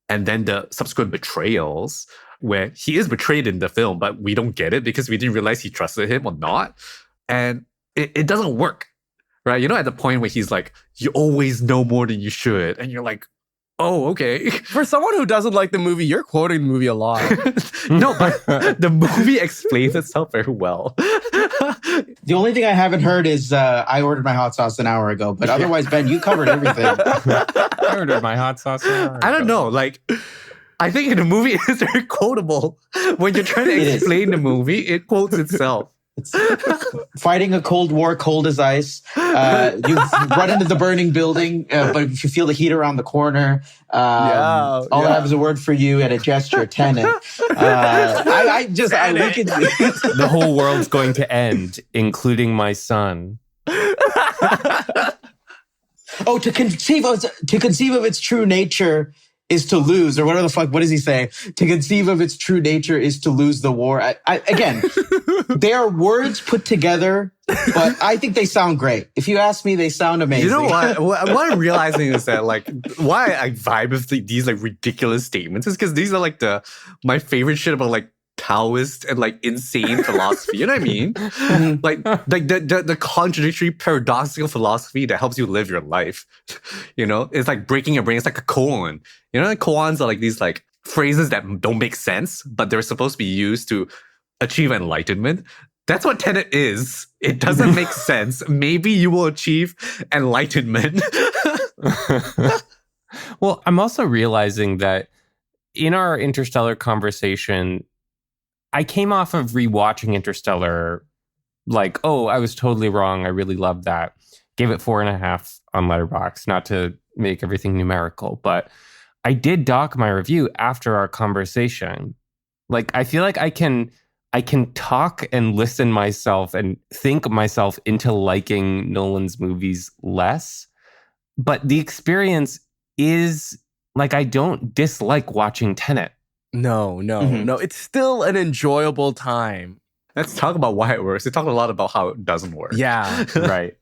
and then the subsequent betrayals, where he is betrayed in the film, but we don't get it because we didn't realize he trusted him or not. And it doesn't work, right? At the point where he's like, you always know more than you should. And you're like, oh, okay. For someone who doesn't like the movie, you're quoting the movie a lot. No, but the movie explains itself very well. The only thing I haven't heard is I ordered my hot sauce an hour ago. But otherwise, Ben, you covered everything. I ordered my hot sauce an hour I don't ago. know. Like, I think in the movie it's very quotable. When you're trying to explain the movie, it quotes itself. Fighting a cold war, cold as ice. You've run into the burning building, but if you feel the heat around the corner, all I have is a word for you and a gesture, Tenet. I look at The whole world's going to end, including my son. Oh, to conceive of its true nature is to lose, or whatever the fuck. What does he say? To conceive of its true nature is to lose the war. Again, they are words put together, but I think they sound great. If you ask me, they sound amazing. You know what? What I'm realizing is that like why I vibe with these like ridiculous statements is because these are like my favorite shit about like Taoist and like insane philosophy. You know what I mean? like the contradictory, paradoxical philosophy that helps you live your life. It's like breaking your brain. It's like a koan. Like koans are like these like phrases that don't make sense, but they're supposed to be used to achieve enlightenment. That's what Tenet is. It doesn't make sense. Maybe you will achieve enlightenment. Well, I'm also realizing that in our Interstellar conversation, I came off of rewatching Interstellar like, oh, I was totally wrong. I really loved that. Gave it 4.5 on Letterboxd, not to make everything numerical, but I did dock my review after our conversation. Like, I feel like I can talk and listen myself and think myself into liking Nolan's movies less. But the experience is like, I don't dislike watching Tenet. No. It's still an enjoyable time. Let's talk about why it works. They talk a lot about how it doesn't work. Yeah. Right.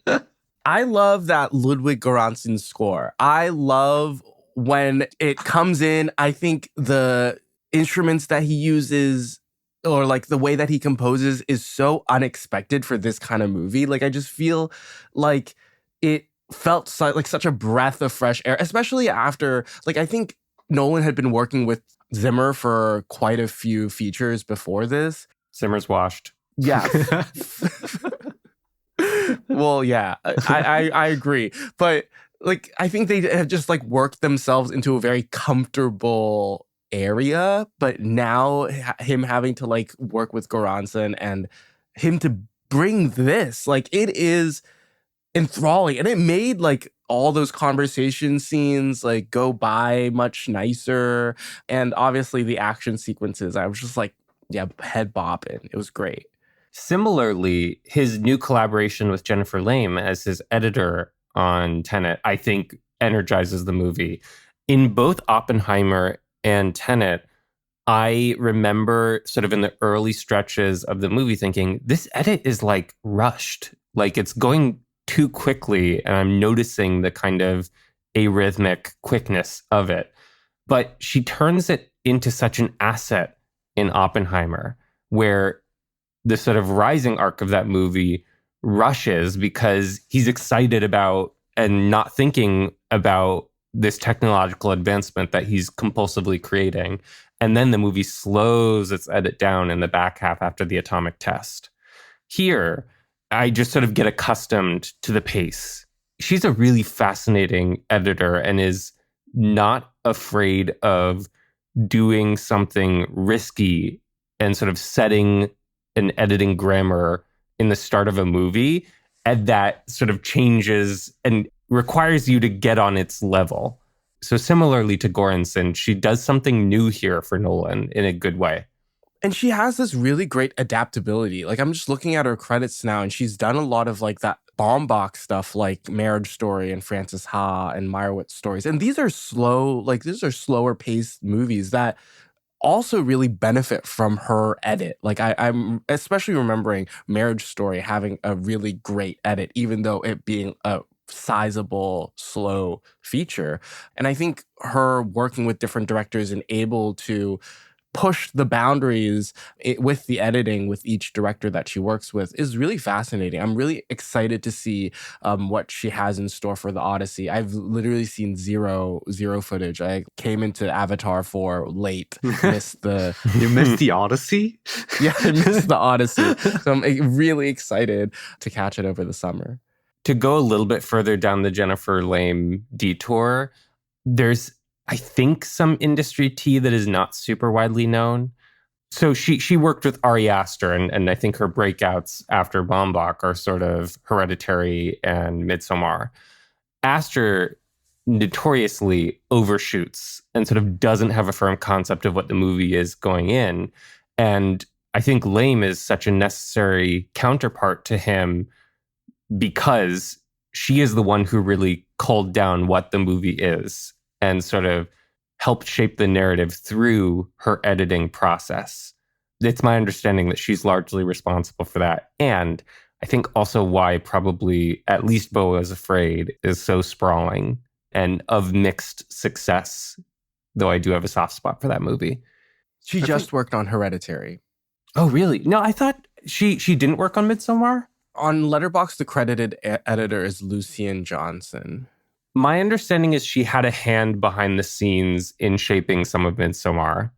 I love that Ludwig Göransson score. I love when it comes in. I think the instruments that he uses or like the way that he composes is so unexpected for this kind of movie. Like, I just feel like it felt like such a breath of fresh air, especially after, like, I think Nolan had been working with Zimmer for quite a few features before this. Zimmer's washed. Yeah. Well, yeah, I agree. But like, I think they have just like worked themselves into a very comfortable area. But now him having to like work with Göransson and him to bring this, like, it is enthralling. And it made like all those conversation scenes like go by much nicer. And obviously the action sequences, I was just like, yeah, head bopping. It was great. Similarly, his new collaboration with Jennifer Lame as his editor on Tenet, I think, energizes the movie. In both Oppenheimer and Tenet, I remember sort of in the early stretches of the movie thinking, this edit is like rushed. Like, it's going too quickly, and I'm noticing the kind of arrhythmic quickness of it. But she turns it into such an asset in Oppenheimer, where the sort of rising arc of that movie rushes because he's excited about and not thinking about this technological advancement that he's compulsively creating. And then the movie slows its edit down in the back half after the atomic test. Here, I just sort of get accustomed to the pace. She's a really fascinating editor and is not afraid of doing something risky and sort of setting an editing grammar in the start of a movie, and that sort of changes and requires you to get on its level. So similarly to Göransson, she does something new here for Nolan in a good way. And she has this really great adaptability. Like, I'm just looking at her credits now, and she's done a lot of like that Baumbach stuff, like Marriage Story and Frances Ha and Meyerowitz stories. And these are slower paced movies that also really benefit from her edit. Like I'm especially remembering Marriage Story having a really great edit, even though it being a sizable, slow feature. And I think her working with different directors and able to push the boundaries with the editing with each director that she works with is really fascinating. I'm really excited to see what she has in store for the Odyssey. I've literally seen zero footage. I came into Avatar 4 late, missed the... You missed the Odyssey? Yeah, I missed the Odyssey. So I'm really excited to catch it over the summer. To go a little bit further down the Jennifer Lame detour, there's, I think, some industry tea that is not super widely known. So she worked with Ari Aster, and I think her breakouts after Baumbach are sort of Hereditary and Midsommar. Aster notoriously overshoots and sort of doesn't have a firm concept of what the movie is going in. And I think Lame is such a necessary counterpart to him because she is the one who really culled down what the movie is and sort of helped shape the narrative through her editing process. It's my understanding that she's largely responsible for that. And I think also why probably at least Beau is Afraid is so sprawling and of mixed success, though I do have a soft spot for that movie. She just worked on Hereditary. Oh, really? No, I thought she didn't work on Midsommar? On Letterboxd, the credited editor is Lucien Johnson. My understanding is she had a hand behind the scenes in shaping some of Midsommar,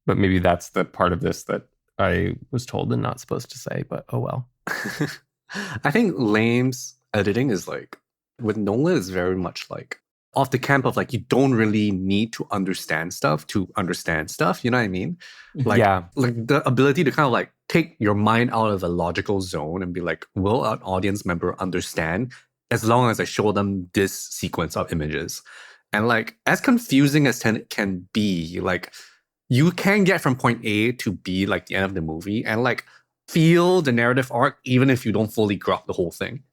but maybe that's the part of this that I was told and not supposed to say, but oh well. I think Lame's editing is like, with Nolan, is very much like off the camp of like, you don't really need to understand stuff, you know what I mean? Like, yeah. Like the ability to kind of like take your mind out of a logical zone and be like, will an audience member understand as long as I show them this sequence of images? And like, as confusing as Tenet can be, like, you can get from point A to B, like the end of the movie, and like feel the narrative arc, even if you don't fully grok the whole thing.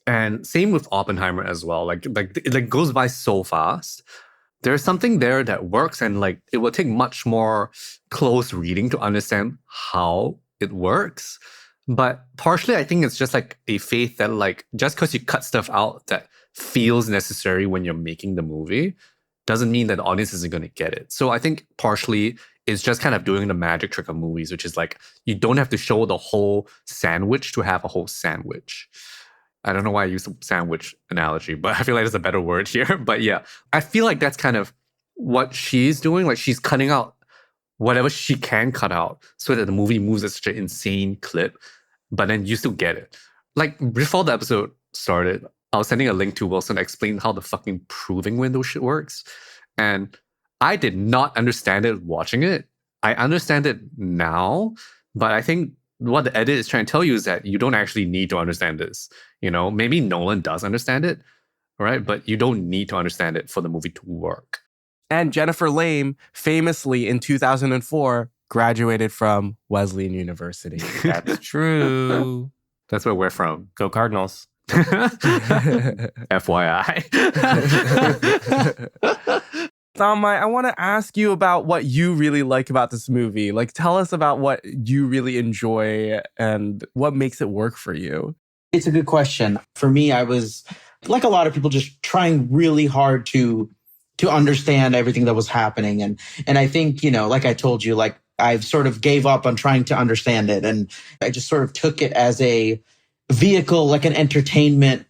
And same with Oppenheimer as well. Like it like goes by so fast. There's something there that works, and like it will take much more close reading to understand how it works. But partially, I think it's just like a faith that like just because you cut stuff out that feels necessary when you're making the movie doesn't mean that the audience isn't going to get it. So I think partially it's just kind of doing the magic trick of movies, which is like you don't have to show the whole sandwich to have a whole sandwich. I don't know why I use the sandwich analogy, but I feel like there's a better word here. But yeah, I feel like that's kind of what she's doing. Like she's cutting out whatever she can cut out so that the movie moves at such an insane clip, but then you still get it. Like before the episode started, I was sending a link to Wilson to explain how the fucking proving window shit works. And I did not understand it watching it. I understand it now, but I think what the edit is trying to tell you is that you don't actually need to understand this. You know, maybe Nolan does understand it, right? But you don't need to understand it for the movie to work. And Jennifer Lame famously in 2004 graduated from Wesleyan University. That's true. That's where we're from. Go Cardinals. FYI. Thanmye, I want to ask you about what you really like about this movie. Like, tell us about what you really enjoy and what makes it work for you. It's a good question. For me, I was, like a lot of people, just trying really hard to understand everything that was happening. And I think, you know, like I told you, like I've sort of gave up on trying to understand it. And I just sort of took it as a vehicle, like an entertainment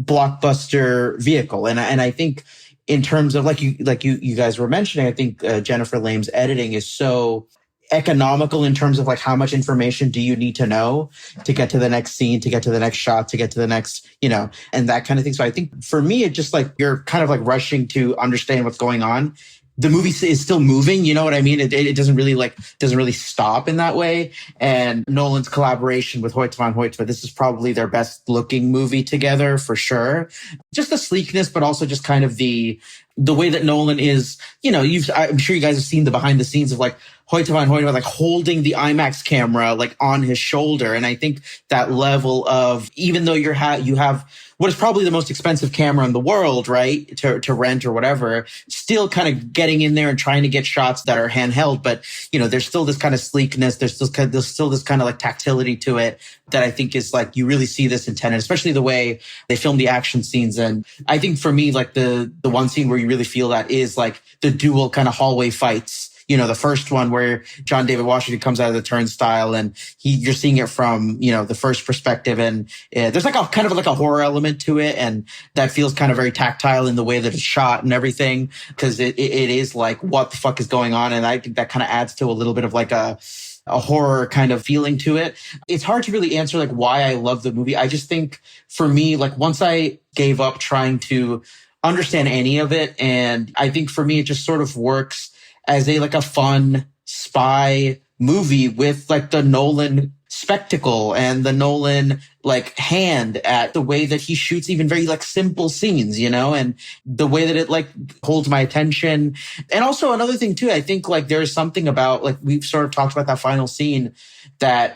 blockbuster vehicle. And I think in terms of like you guys were mentioning, I think Jennifer Lame's editing is so economical in terms of like how much information do you need to know to get to the next scene, to get to the next shot, to get to the next, you know, and that kind of thing. So I think for me, it's just like you're kind of like rushing to understand what's going on. The movie is still moving, you know what I mean? It doesn't really stop in that way. And Nolan's collaboration with Hoyt van Hoyt, this is probably their best looking movie together for sure. Just the sleekness, but also just kind of the the way that Nolan is, I'm sure you guys have seen the behind the scenes of like Hoyte van Hoyte like holding the IMAX camera like on his shoulder. And I think that level of, even though you have what is probably the most expensive camera in the world, right, to rent or whatever, still kind of getting in there and trying to get shots that are handheld. But, there's still this kind of sleekness. There's still this kind of like tactility to it that I think is like, you really see this in Tenet, especially the way they film the action scenes. And I think for me, like the one scene where you really feel that is like the dual kind of hallway fights. The first one where John David Washington comes out of the turnstile and you're seeing it from, the first perspective. And there's like a kind of like a horror element to it. And that feels kind of very tactile in the way that it's shot and everything. Cause it is like, what the fuck is going on? And I think that kind of adds to a little bit of like a horror kind of feeling to it. It's hard to really answer like why I love the movie. I just think for me, like once I gave up trying to understand any of it, and I think for me, it just sort of works as a fun spy movie with like the Nolan spectacle and the Nolan like hand at the way that he shoots even very like simple scenes, and the way that it like holds my attention. And also another thing too, I think like there's something about like we've sort of talked about that final scene that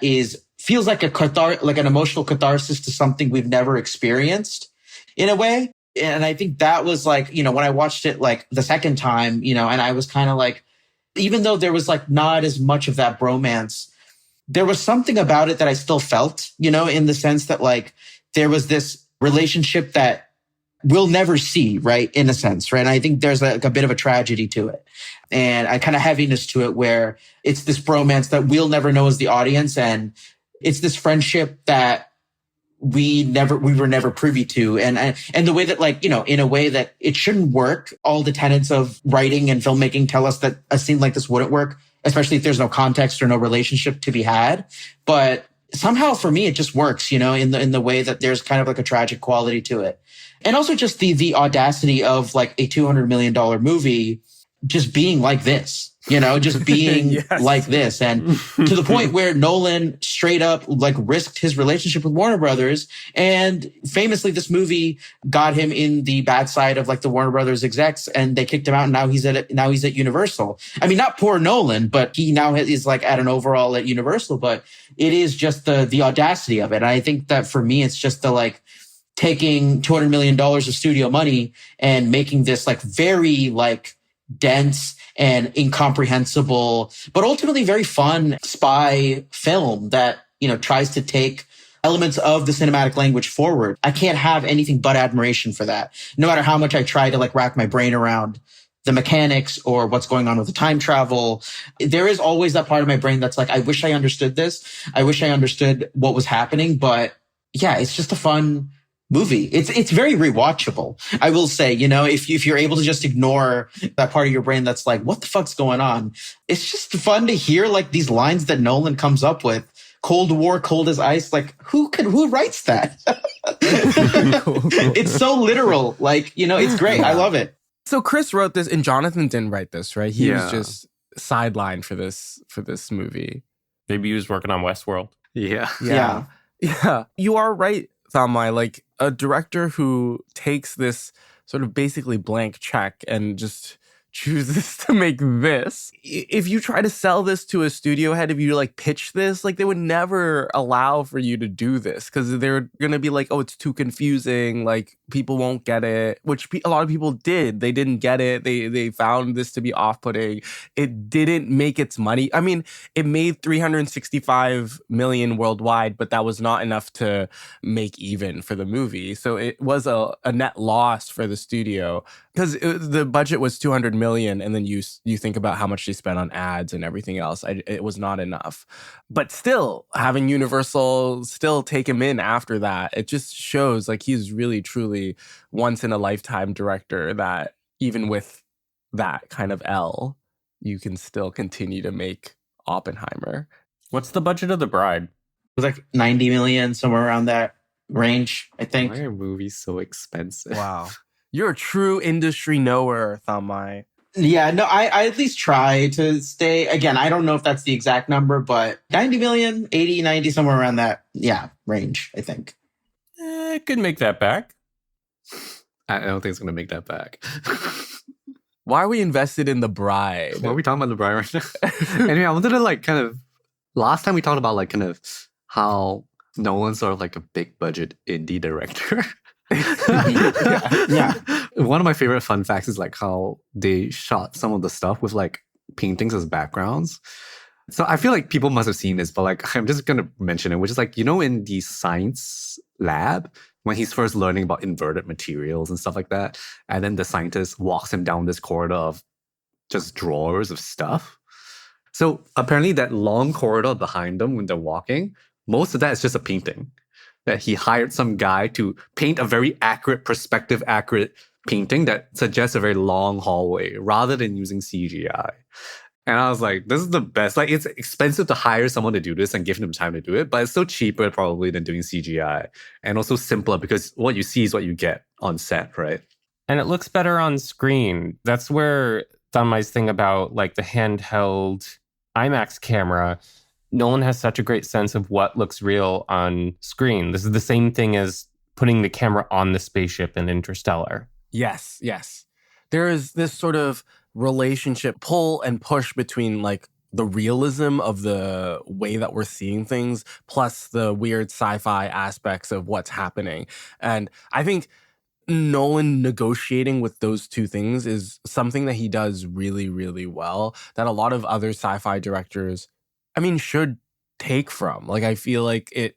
feels like like an emotional catharsis to something we've never experienced in a way. And I think that was like, when I watched it like the second time, and I was kind of like, even though there was like not as much of that bromance, there was something about it that I still felt, in the sense that like there was this relationship that we'll never see, right? In a sense, right? And I think there's like a bit of a tragedy to it and a kind of heaviness to it where it's this bromance that we'll never know as the audience. And it's this friendship that we were never privy to. And the way that like, in a way that it shouldn't work, all the tenets of writing and filmmaking tell us that a scene like this wouldn't work, especially if there's no context or no relationship to be had. But somehow for me, it just works, in the way that there's kind of like a tragic quality to it. And also just the audacity of like a $200 million movie just being like this. Just being yes. like this. And to the point where Nolan straight up like risked his relationship with Warner Brothers. And famously, this movie got him in the bad side of like the Warner Brothers execs and they kicked him out. And now he's at Universal. I mean, not poor Nolan, but he now is like at an overall at Universal, but it is just the audacity of it. And I think that for me, it's just the like taking $200 million of studio money and making this like very like dense and incomprehensible, but ultimately very fun spy film that, tries to take elements of the cinematic language forward. I can't have anything but admiration for that. No matter how much I try to like rack my brain around the mechanics or what's going on with the time travel, there is always that part of my brain that's like, I wish I understood this. I wish I understood what was happening. But yeah, it's just a fun movie. It's very rewatchable. I will say, if you're able to just ignore that part of your brain that's like, what the fuck's going on? It's just fun to hear like these lines that Nolan comes up with. Cold War, cold as ice. Like who writes that? It's so literal. Like, it's great. I love it. So Chris wrote this and Jonathan didn't write this, right? He was just sidelined for this movie. Maybe he was working on Westworld. Yeah. You are right, Thanmye. Like a director who takes this sort of basically blank check and just chooses to make this. If you try to sell this to a studio head, if you like pitch this, like they would never allow for you to do this because they're going to be like, oh, it's too confusing. Like people won't get it, which a lot of people did. They didn't get it. They found this to be off-putting. It didn't make its money. I mean, it made $365 million worldwide, but that was not enough to make even for the movie. So it was a net loss for the studio because the budget was $200 million, and then you think about how much they spent on ads and everything else. It was not enough. But still, having Universal still take him in after that, it just shows like he's really, truly once in a lifetime director that even with that kind of L, you can still continue to make Oppenheimer. What's the budget of The Bride? It was like 90 million, somewhere around that range, I think. Why are movies so expensive? Wow. You're a true industry knower, Thanmye. Yeah, no, I at least try to stay. Again, I don't know if that's the exact number, but 90 million, 80, 90, somewhere around that, range, I think. It could make that back. I don't think it's going to make that back. Why are we invested in The Bride? What are we talking about The Bride right now? Anyway, I wanted to like kind of, last time we talked about like kind of how Nolan's sort of like a big budget indie director. Yeah. One of my favorite fun facts is like how they shot some of the stuff with like paintings as backgrounds. So I feel like people must have seen this, but like I'm just gonna mention it, which is like, you know, in the science lab, when he's first learning about inverted materials and stuff like that, and then the scientist walks him down this corridor of just drawers of stuff. So apparently that long corridor behind them when they're walking, most of that is just a painting that he hired some guy to paint a very accurate, perspective accurate painting that suggests a very long hallway rather than using CGI. And I was like, this is the best. Like, it's expensive to hire someone to do this and give them time to do it, but it's still cheaper probably than doing CGI, and also simpler because what you see is what you get on set, right? And it looks better on screen. That's where Thanmye's thing about like the handheld IMAX camera, Nolan has such a great sense of what looks real on screen. This is the same thing as putting the camera on the spaceship in Interstellar. Yes. There is this sort of relationship, pull and push between like the realism of the way that we're seeing things, plus the weird sci-fi aspects of what's happening. And I think Nolan negotiating with those two things is something that he does really, really well, that a lot of other sci-fi directors, I mean, should take from. Like, I feel like it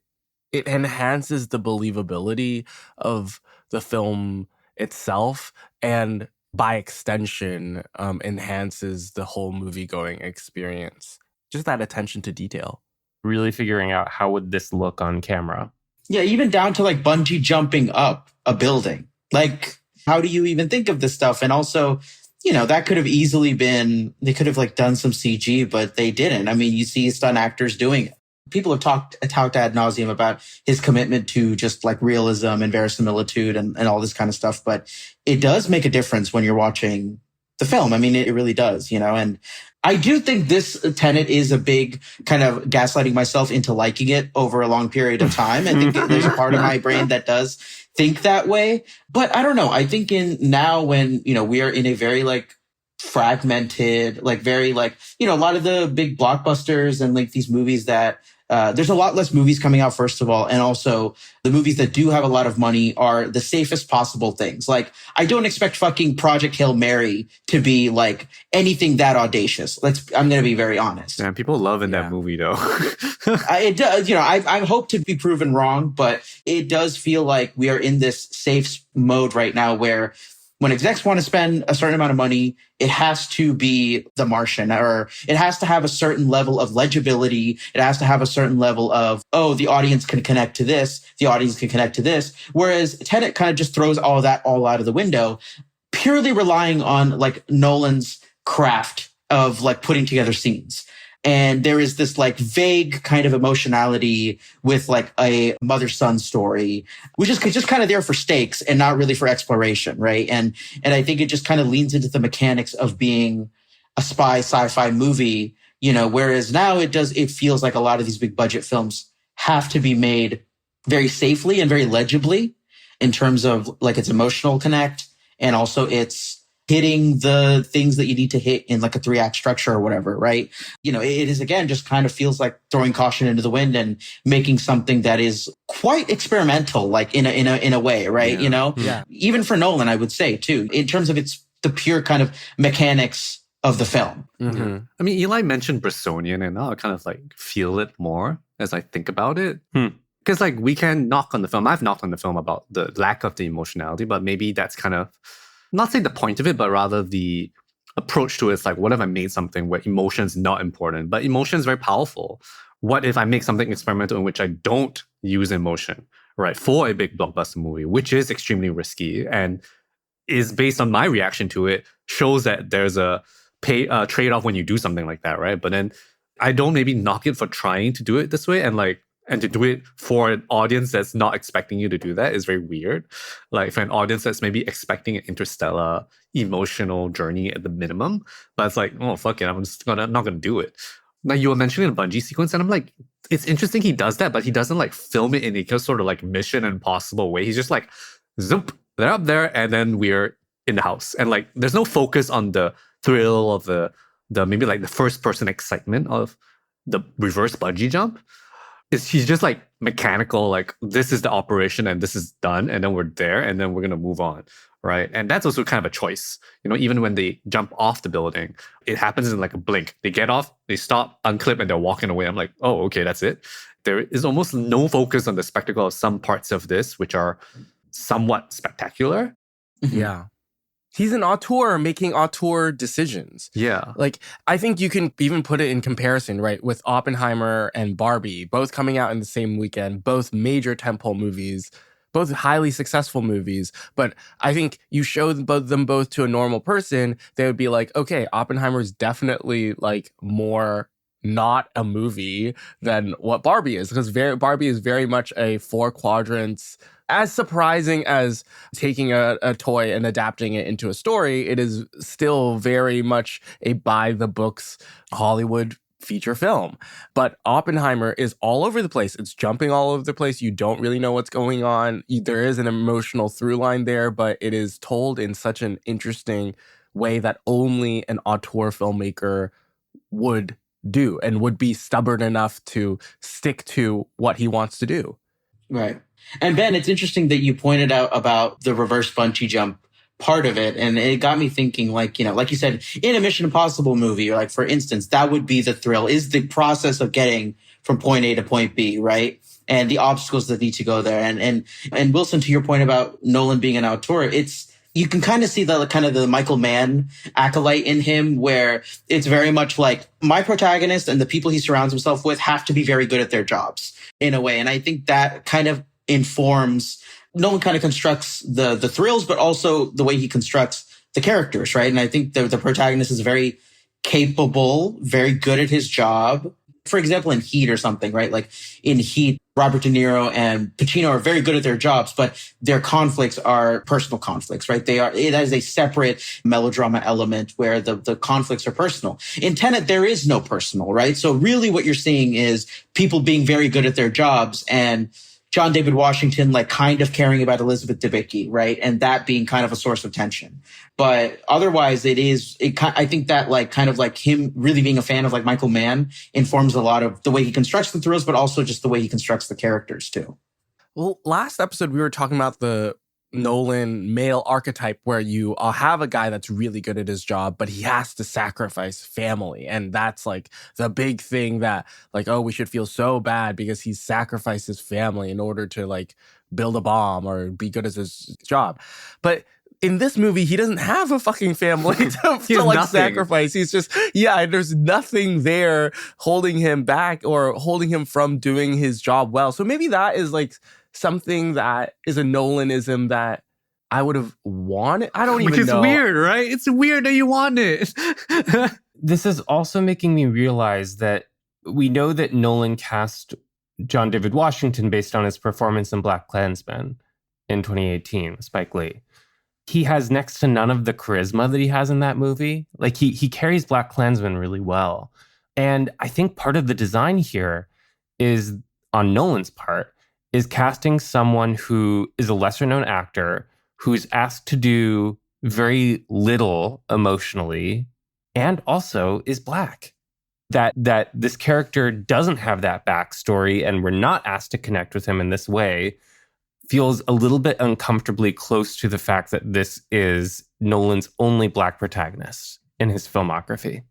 enhances the believability of the film itself, and by extension, enhances the whole movie-going experience. Just that attention to detail. Really figuring out how would this look on camera. Yeah, even down to like bungee jumping up a building. Like, how do you even think of this stuff? And also, you know, that could have easily been, they could have like done some CG, but they didn't. I mean, you see stunt actors doing it. People have talked ad nauseum about his commitment to just like realism and verisimilitude and all this kind of stuff. But it does make a difference when you're watching the film. I mean, it really does, you know, and I do think this Tenet is a big kind of gaslighting myself into liking it over a long period of time. I think there's a part of my brain that does think that way. But I don't know. I think in now when, you know, we are in a very like fragmented, like very like, you know, a lot of the big blockbusters and like these movies that there's a lot less movies coming out, first of all. And also the movies that do have a lot of money are the safest possible things. Like, I don't expect fucking Project Hail Mary to be like anything that audacious. I'm going to be very honest. Man, people love in that movie though. It does, you know, I hope to be proven wrong, but it does feel like we are in this safe mode right now where when execs want to spend a certain amount of money, it has to be The Martian, or it has to have a certain level of legibility. It has to have a certain level of, oh, the audience can connect to this. The audience can connect to this. Whereas Tenet kind of just throws all that all out of the window, purely relying on like Nolan's craft of like putting together scenes. And there is this like vague kind of emotionality with like a mother-son story, which is just kind of there for stakes and not really for exploration, right? And I think it just kind of leans into the mechanics of being a spy sci-fi movie, you know, whereas now it feels like a lot of these big budget films have to be made very safely and very legibly in terms of like its emotional connect, and also its hitting the things that you need to hit in like a 3-act structure or whatever, right? You know, it is, again, just kind of feels like throwing caution into the wind and making something that is quite experimental, like in a way, right? Yeah. You know, even for Nolan, I would say too, in terms of the pure kind of mechanics of the film. Mm-hmm. I mean, Eli mentioned Bressonian, and now I kind of like feel it more as I think about it. Because like we can knock on the film. I've knocked on the film about the lack of the emotionality, but maybe that's kind of, not say the point of it, but rather the approach to it. It's like, what if I made something where emotion is not important, but emotion is very powerful? What if I make something experimental in which I don't use emotion, right, for a big blockbuster movie, which is extremely risky and is based on my reaction to it, shows that there's a trade-off when you do something like that, right? But then I don't maybe knock it for trying to do it this way, and to do it for an audience that's not expecting you to do that is very weird. Like for an audience that's maybe expecting an interstellar emotional journey at the minimum, but it's like, oh, fuck it, I'm not gonna do it. Like you were mentioning the bungee sequence, and I'm like, it's interesting he does that, but he doesn't like film it in a sort of like Mission Impossible way. He's just like, zoop, they're up there, and then we're in the house. And like there's no focus on the thrill of the maybe like the first person excitement of the reverse bungee jump. He's just like mechanical, like this is the operation and this is done, and then we're there and then we're gonna move on. Right. And that's also kind of a choice. You know, even when they jump off the building, it happens in like a blink. They get off, they stop, unclip, and they're walking away. I'm like, oh, okay, that's it. There is almost no focus on the spectacle of some parts of this, which are somewhat spectacular. Yeah. He's an auteur making auteur decisions. Yeah. Like, I think you can even put it in comparison, right, with Oppenheimer and Barbie, both coming out in the same weekend, both major tentpole movies, both highly successful movies. But I think you show them both to a normal person, they would be like, okay, Oppenheimer is definitely like more not a movie than what Barbie is, because Barbie is very much a 4 quadrants. As surprising as taking a toy and adapting it into a story, it is still very much a by-the-books Hollywood feature film. But Oppenheimer is all over the place. It's jumping all over the place. You don't really know what's going on. There is an emotional through line there, but it is told in such an interesting way that only an auteur filmmaker would do and would be stubborn enough to stick to what he wants to do. Right. And Ben, it's interesting that you pointed out about the reverse bungee jump part of it. And it got me thinking, like, you know, like you said, in a Mission Impossible movie, or like, for instance, that would be the thrill, is the process of getting from point A to point B, right? And the obstacles that need to go there. And Wilson, to your point about Nolan being an auteur, you can kind of see the Michael Mann acolyte in him, where it's very much like my protagonist and the people he surrounds himself with have to be very good at their jobs in a way. And I think that kind of informs, Nolan kind of constructs the thrills, but also the way he constructs the characters, right? And I think the protagonist is very capable, very good at his job. For example, in Heat or something, right? Like in Heat, Robert De Niro and Pacino are very good at their jobs, but their conflicts are personal conflicts, right? It has a separate melodrama element where the conflicts are personal. In Tenet, there is no personal, right? So really what you're seeing is people being very good at their jobs and John David Washington, like kind of caring about Elizabeth Debicki, right? And that being kind of a source of tension. But otherwise I think that like kind of like him really being a fan of like Michael Mann informs a lot of the way he constructs the thrills, but also just the way he constructs the characters too. Well, last episode, we were talking about the Nolan male archetype, where you have a guy that's really good at his job, but he has to sacrifice family. And that's like the big thing that like, oh, we should feel so bad because he sacrificed his family in order to like build a bomb or be good at his job. But in this movie, he doesn't have a fucking family to like sacrifice. He's just, there's nothing there holding him back or holding him from doing his job well. So maybe that is like something that is a Nolanism that I would have wanted. I don't even know. Which is weird, right? It's weird that you want it. This is also making me realize that we know that Nolan cast John David Washington based on his performance in BlacKkKlansman in 2018, Spike Lee. He has next to none of the charisma that he has in that movie. Like he carries BlacKkKlansman really well. And I think part of the design here is, on Nolan's part, is casting someone who is a lesser known actor who's asked to do very little emotionally and also is Black. That this character doesn't have that backstory and we're not asked to connect with him in this way feels a little bit uncomfortably close to the fact that this is Nolan's only Black protagonist in his filmography.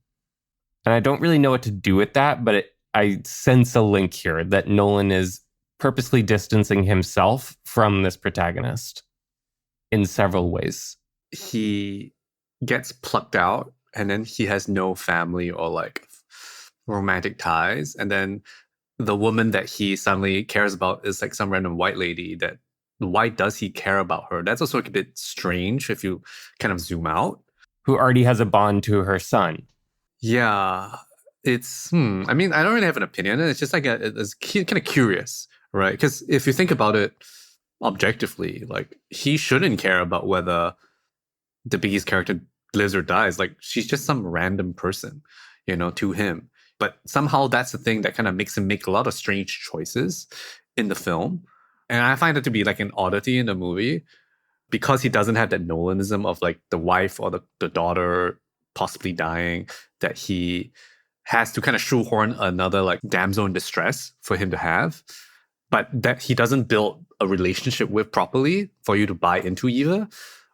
And I don't really know what to do with that, but I sense a link here that Nolan is purposely distancing himself from this protagonist in several ways. He gets plucked out and then he has no family or like romantic ties. And then the woman that he suddenly cares about is like some random white lady. That why does he care about her? That's also a bit strange if you kind of zoom out. Who already has a bond to her son. Yeah, it's, I mean, I don't really have an opinion. It's just like it's kind of curious, right? Because if you think about it objectively, like he shouldn't care about whether Debicki's character lives or dies. Like she's just some random person, to him. But somehow that's the thing that kind of makes him make a lot of strange choices in the film. And I find it to be like an oddity in the movie. because he doesn't have that Nolanism of like the wife or the daughter possibly dying, that he has to kind of shoehorn another like damsel in distress for him to have, but that he doesn't build a relationship with properly for you to buy into either.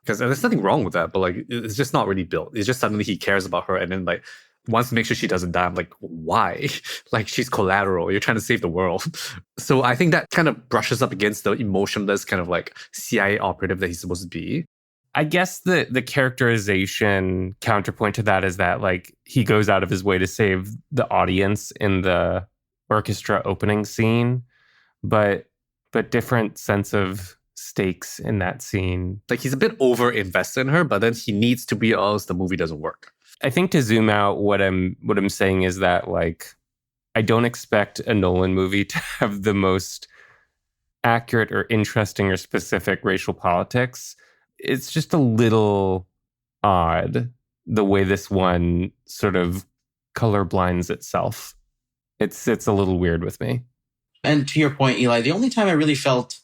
Because there's nothing wrong with that, but like it's just not really built. It's just suddenly he cares about her and then like wants to make sure she doesn't die. I'm like, why? Like she's collateral. You're trying to save the world. So I think that kind of brushes up against the emotionless kind of like CIA operative that he's supposed to be. I guess the characterization counterpoint to that is that like he goes out of his way to save the audience in the orchestra opening scene, but different sense of stakes in that scene. Like he's a bit over invested in her, but then he needs to be, or else the movie doesn't work. I think to zoom out, what I'm saying is that like I don't expect a Nolan movie to have the most accurate or interesting or specific racial politics. It's just a little odd the way this one sort of colorblinds itself. It's a little weird with me. And to your point, Eli, the only time I really felt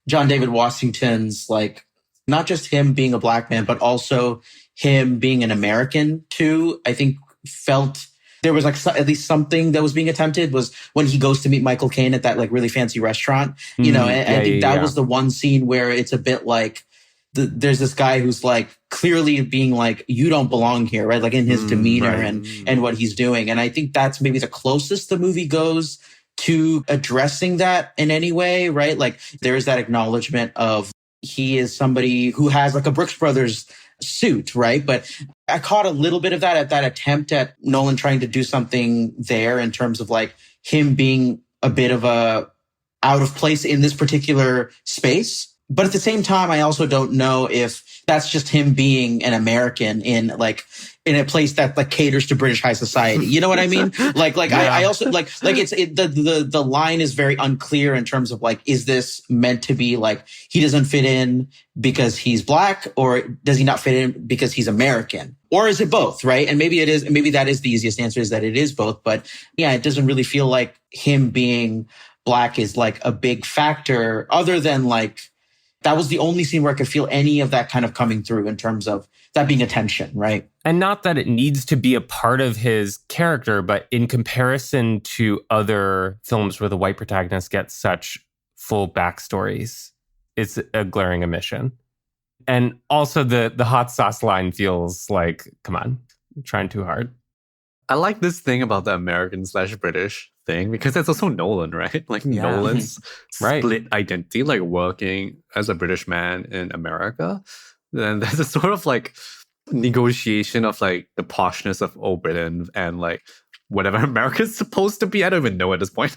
John David Washington's, like, not just him being a black man, but also him being an American too, I think felt there was like at least something that was being attempted, was when he goes to meet Michael Caine at that like really fancy restaurant, you know, and I think that was the one scene where it's a bit like, there's this guy who's like clearly being like, you don't belong here, right? Like in his demeanor and what he's doing. And I think that's maybe the closest the movie goes to addressing that in any way, right? Like there is that acknowledgement of he is somebody who has like a Brooks Brothers suit, right? But I caught a little bit of that at that attempt at Nolan trying to do something there in terms of like him being a bit of a out of place in this particular space. But at the same time, I also don't know if that's just him being an American in a place that like caters to British high society. You know what I mean? I also the line is very unclear in terms of like, is this meant to be like he doesn't fit in because he's black, or does he not fit in because he's American? Or is it both, right? And maybe it is, maybe that is the easiest answer, is that it is both. But yeah, it doesn't really feel like him being black is like a big factor, other than like, that was the only scene where I could feel any of that kind of coming through in terms of that being a tension, right? And not that it needs to be a part of his character, but in comparison to other films where the white protagonist gets such full backstories, it's a glaring omission. And also the hot sauce line feels like, come on, I'm trying too hard. I like this thing about the American/British thing, because that's also Nolan, right? Like Nolan's split identity, like working as a British man in America. Then there's a sort of like negotiation of like the poshness of old Britain and like whatever America's supposed to be. I don't even know at this point.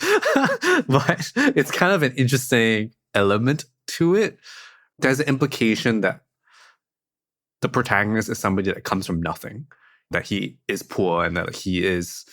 But it's kind of an interesting element to it. There's an implication that the protagonist is somebody that comes from nothing, that he is poor and that he is,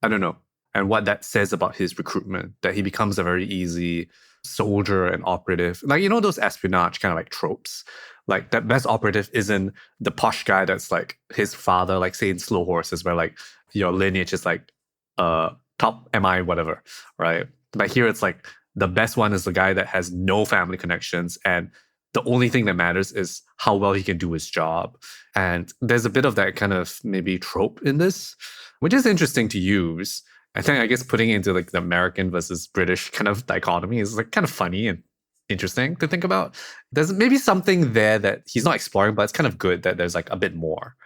I don't know, and what that says about his recruitment, that he becomes a very easy soldier and operative. Like, you know, those espionage kind of like tropes. Like that best operative isn't the posh guy that's like his father, like say in Slow Horses, where like your lineage is like top MI whatever, right? But here it's like the best one is the guy that has no family connections, and the only thing that matters is how well he can do his job. And there's a bit of that kind of maybe trope in this, which is interesting to use. I guess putting it into like the American versus British kind of dichotomy is like kind of funny and interesting to think about. There's maybe something there that he's not exploring, but it's kind of good that there's like a bit more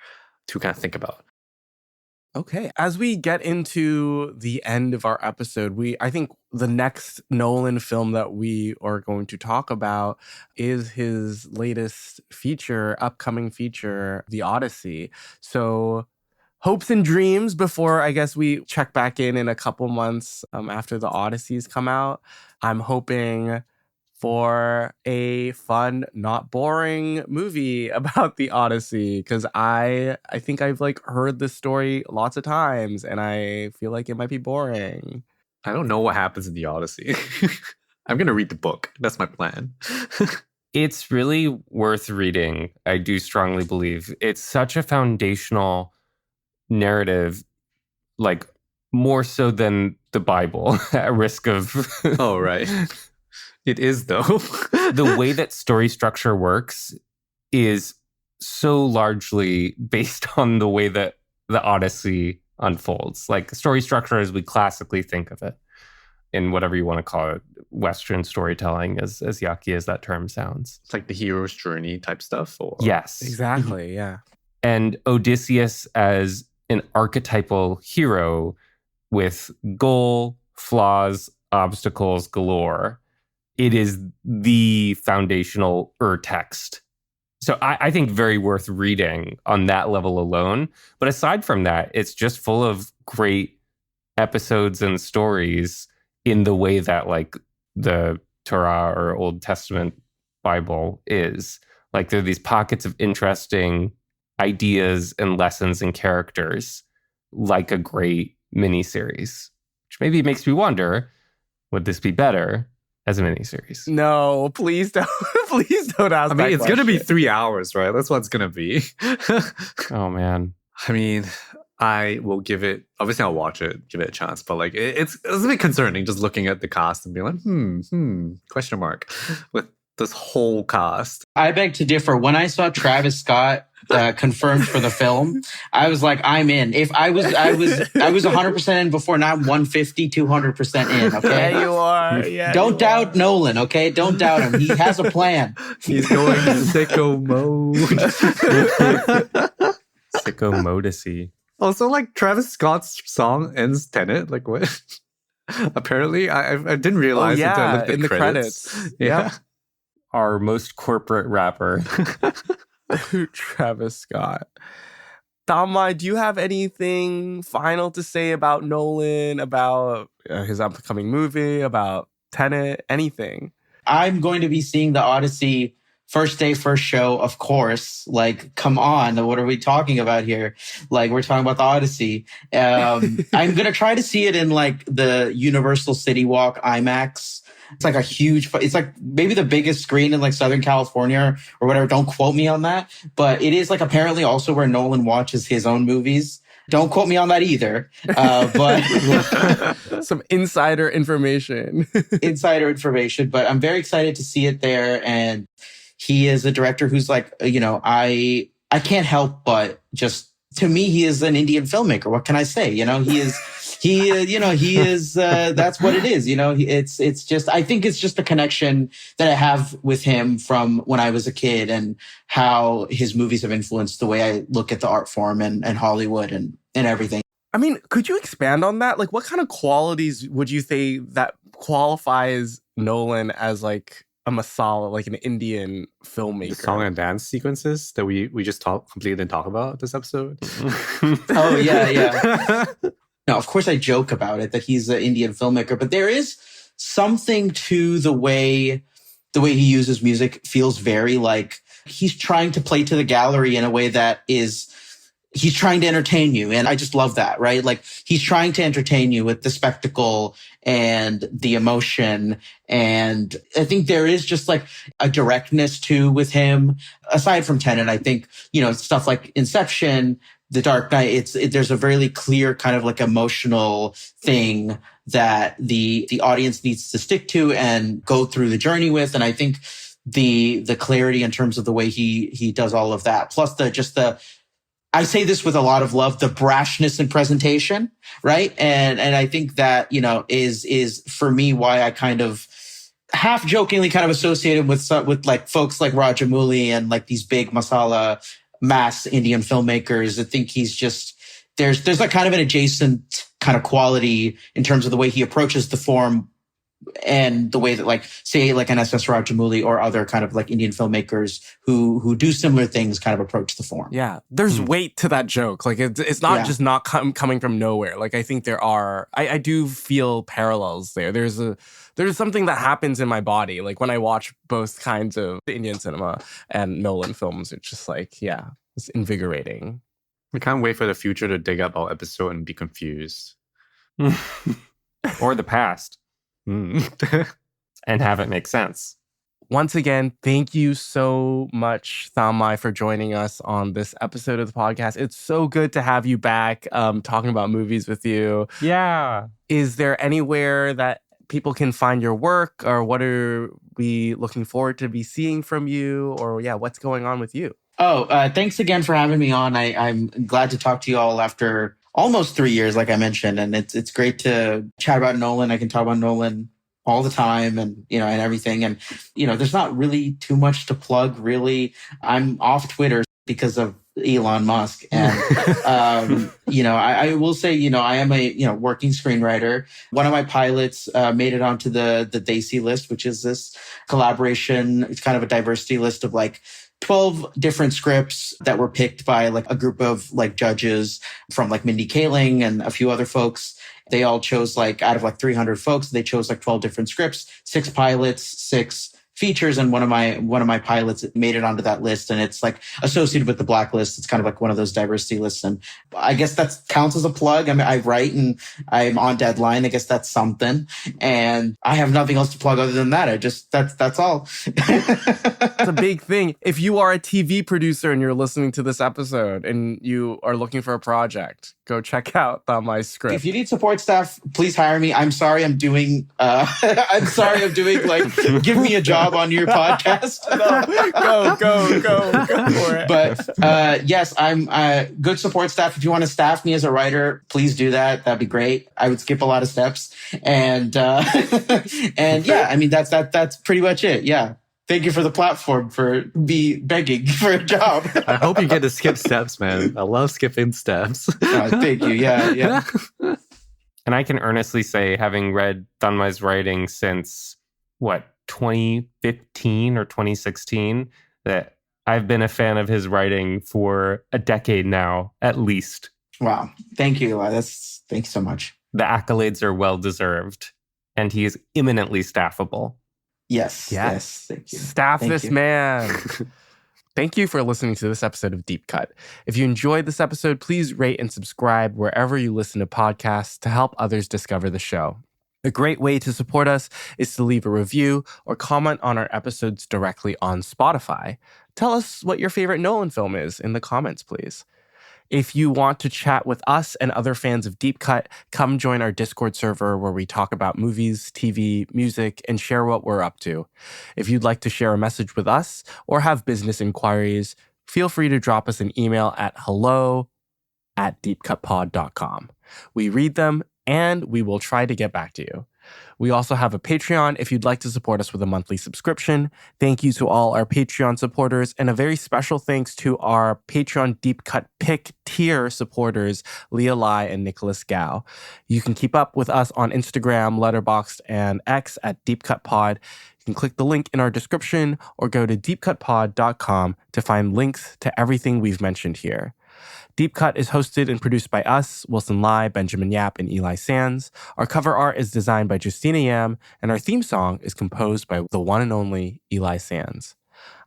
to kind of think about. Okay, as we get into the end of our episode, I think the next Nolan film that we are going to talk about is his latest upcoming feature, The Odyssey. So hopes and dreams before I guess we check back in a couple months after The Odyssey's come out. I'm hoping for a fun, not boring movie about the Odyssey, because I think I've like heard this story lots of times and I feel like it might be boring. I don't know what happens in the Odyssey. I'm going to read the book. That's my plan. It's really worth reading. I do strongly believe it's such a foundational narrative, like more so than the Bible, at risk of... Oh, right. It is, though. The way that story structure works is so largely based on the way that the Odyssey unfolds, like story structure as we classically think of it, in whatever you want to call it, Western storytelling, as yucky as that term sounds. It's like the hero's journey type stuff. Or... Yes. Exactly, yeah. And Odysseus as an archetypal hero with goal, flaws, obstacles galore. It is the foundational text. So I think very worth reading on that level alone. But aside from that, it's just full of great episodes and stories in the way that like the Torah or Old Testament Bible is. Like there are these pockets of interesting ideas and lessons and characters, like a great miniseries, which maybe makes me wonder, would this be better as a miniseries? No, please don't. Please don't ask. I mean, it's going to be question. 3 hours, right? That's what it's going to be. Oh, man. I mean, I will give it, obviously I'll watch it, give it a chance, but like it's a bit concerning just looking at the cast and being like, question mark with this whole cast. I beg to differ. When I saw Travis Scott confirmed for the film, I was like, I'm in. If I was 100% in before, now I'm 150, 200% in. Okay. Yeah, you are. Yeah, Don't doubt Nolan. Okay. Don't doubt him. He has a plan. He's going sicko mode. Sicko Modesty. Also, like Travis Scott's song ends Tenet. Like what? Apparently, I didn't realize until I looked at in the credits. Yeah. Our most corporate rapper. Travis Scott. Thanmye, do you have anything final to say about Nolan, about his upcoming movie, about Tenet, anything? I'm going to be seeing the Odyssey first day, first show, of course. Like, come on, what are we talking about here? Like, we're talking about the Odyssey. I'm going to try to see it in like the Universal City Walk IMAX. It's like it's like maybe the biggest screen in like Southern California or whatever. Don't quote me on that. But it is like apparently also where Nolan watches his own movies. Don't quote me on that either. But some insider information. But I'm very excited to see it there. And he is a director who's like, I can't help but just, to me, he is an Indian filmmaker. What can I say? He is, that's what it is. It's just, I think it's just a connection that I have with him from when I was a kid and how his movies have influenced the way I look at the art form and Hollywood and everything. I mean, could you expand on that? Like, what kind of qualities would you say that qualifies Nolan as like a masala, like an Indian filmmaker? The song and dance sequences that we just completely didn't talk about this episode. Oh, yeah. Now, of course, I joke about it, that he's an Indian filmmaker, but there is something to the way he uses music feels very like he's trying to play to the gallery in a way that is, he's trying to entertain you. And I just love that, right? Like he's trying to entertain you with the spectacle and the emotion. And I think there is just like a directness too with him. Aside from Tenet, I think, stuff like Inception, The Dark Knight, there's a very clear kind of like emotional thing that the audience needs to stick to and go through the journey with. And I think the clarity in terms of the way he does all of that, plus I say this with a lot of love, the brashness in presentation, right? And I think that, is for me why I kind of half jokingly kind of associated with like folks like Rajamouli and like these big masala mass Indian filmmakers. I think he's just, there's like kind of an adjacent kind of quality in terms of the way he approaches the form and the way that like, say like an S.S. Rajamouli or other kind of like Indian filmmakers who do similar things kind of approach the form. Yeah. There's weight to that joke. Like it's not just not coming from nowhere. Like I think there are, I do feel parallels there. There's something that happens in my body. Like when I watch both kinds of Indian cinema and Nolan films, it's just like, yeah, it's invigorating. We can't wait for the future to dig up our episode and be confused. Or the past. And have it make sense. Once again, thank you so much, Thanmye, for joining us on this episode of the podcast. It's so good to have you back talking about movies with you. Yeah. Is there anywhere that people can find your work, or what are we looking forward to be seeing from you? Or what's going on with you? Oh, thanks again for having me on. I'm glad to talk to you all after almost 3 years, like I mentioned, and it's great to chat about Nolan. I can talk about Nolan all the time, and and everything. And there's not really too much to plug. Really, I'm off Twitter because of Elon Musk, and I will say, I am a working screenwriter. One of my pilots made it onto the Daisy list, which is this collaboration. It's kind of a diversity list of like 12 different scripts that were picked by like a group of like judges from like Mindy Kaling and a few other folks. They all chose like out of like 300 folks, they chose like 12 different scripts, 6 pilots, 6 features, and one of my pilots made it onto that list, and it's like associated with the blacklist. It's kind of like one of those diversity lists, and I guess that counts as a plug. I mean, I write and I'm on deadline. I guess that's something, and I have nothing else to plug other than that. That's all. It's a big thing. If you are a TV producer and you're listening to this episode and you are looking for a project, go check out Thanmye's script. If you need support staff, please hire me. I'm sorry I'm doing like give me a job on your podcast. Go for it. But yes, I'm good support staff. If you want to staff me as a writer, please do that. That'd be great. I would skip a lot of steps. And and yeah, I mean that's pretty much it. Yeah. Thank you for the platform for me begging for a job. I hope you get to skip steps, man. I love skipping steps. Thank you. Yeah. And I can earnestly say, having read Thanmye's writing since 2015 or 2016, that I've been a fan of his writing for a decade now, at least. Wow. Thank you. Thanks so much. The accolades are well deserved, and he is imminently staffable. Yes. Thank you. Staff Thank this you. man. Thank you for listening to this episode of Deep Cut. If you enjoyed this episode, please rate and subscribe wherever you listen to podcasts to help others discover the show. A great way to support us is to leave a review or comment on our episodes directly on Spotify. Tell us what your favorite Nolan film is in the comments, please. If you want to chat with us and other fans of Deep Cut, come join our Discord server where we talk about movies, TV, music, and share what we're up to. If you'd like to share a message with us or have business inquiries, feel free to drop us an email at hello@deepcutpod.com. We read them and we will try to get back to you. We also have a Patreon if you'd like to support us with a monthly subscription. Thank you to all our Patreon supporters, and a very special thanks to our Patreon Deep Cut Pick tier supporters, Leah Lai and Nicholas Gao. You can keep up with us on Instagram, Letterboxd, and X at Deep Cut Pod. You can click the link in our description or go to deepcutpod.com to find links to everything we've mentioned here. Deep Cut is hosted and produced by us, Wilson Lai, Benjamin Yap, and Eli Sands. Our cover art is designed by Justina Yam, and our theme song is composed by the one and only Eli Sands.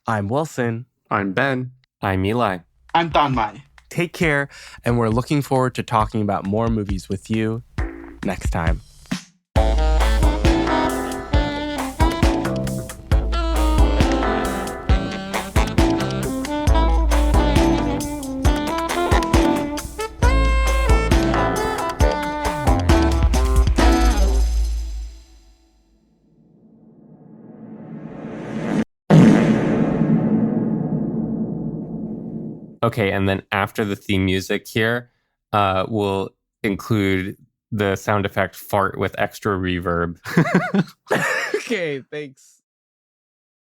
I'm Wilson. I'm Ben. I'm Eli. I'm Thanmye. Take care, and we're looking forward to talking about more movies with you next time. Okay, and then after the theme music here, we'll include the sound effect fart with extra reverb. Okay, thanks.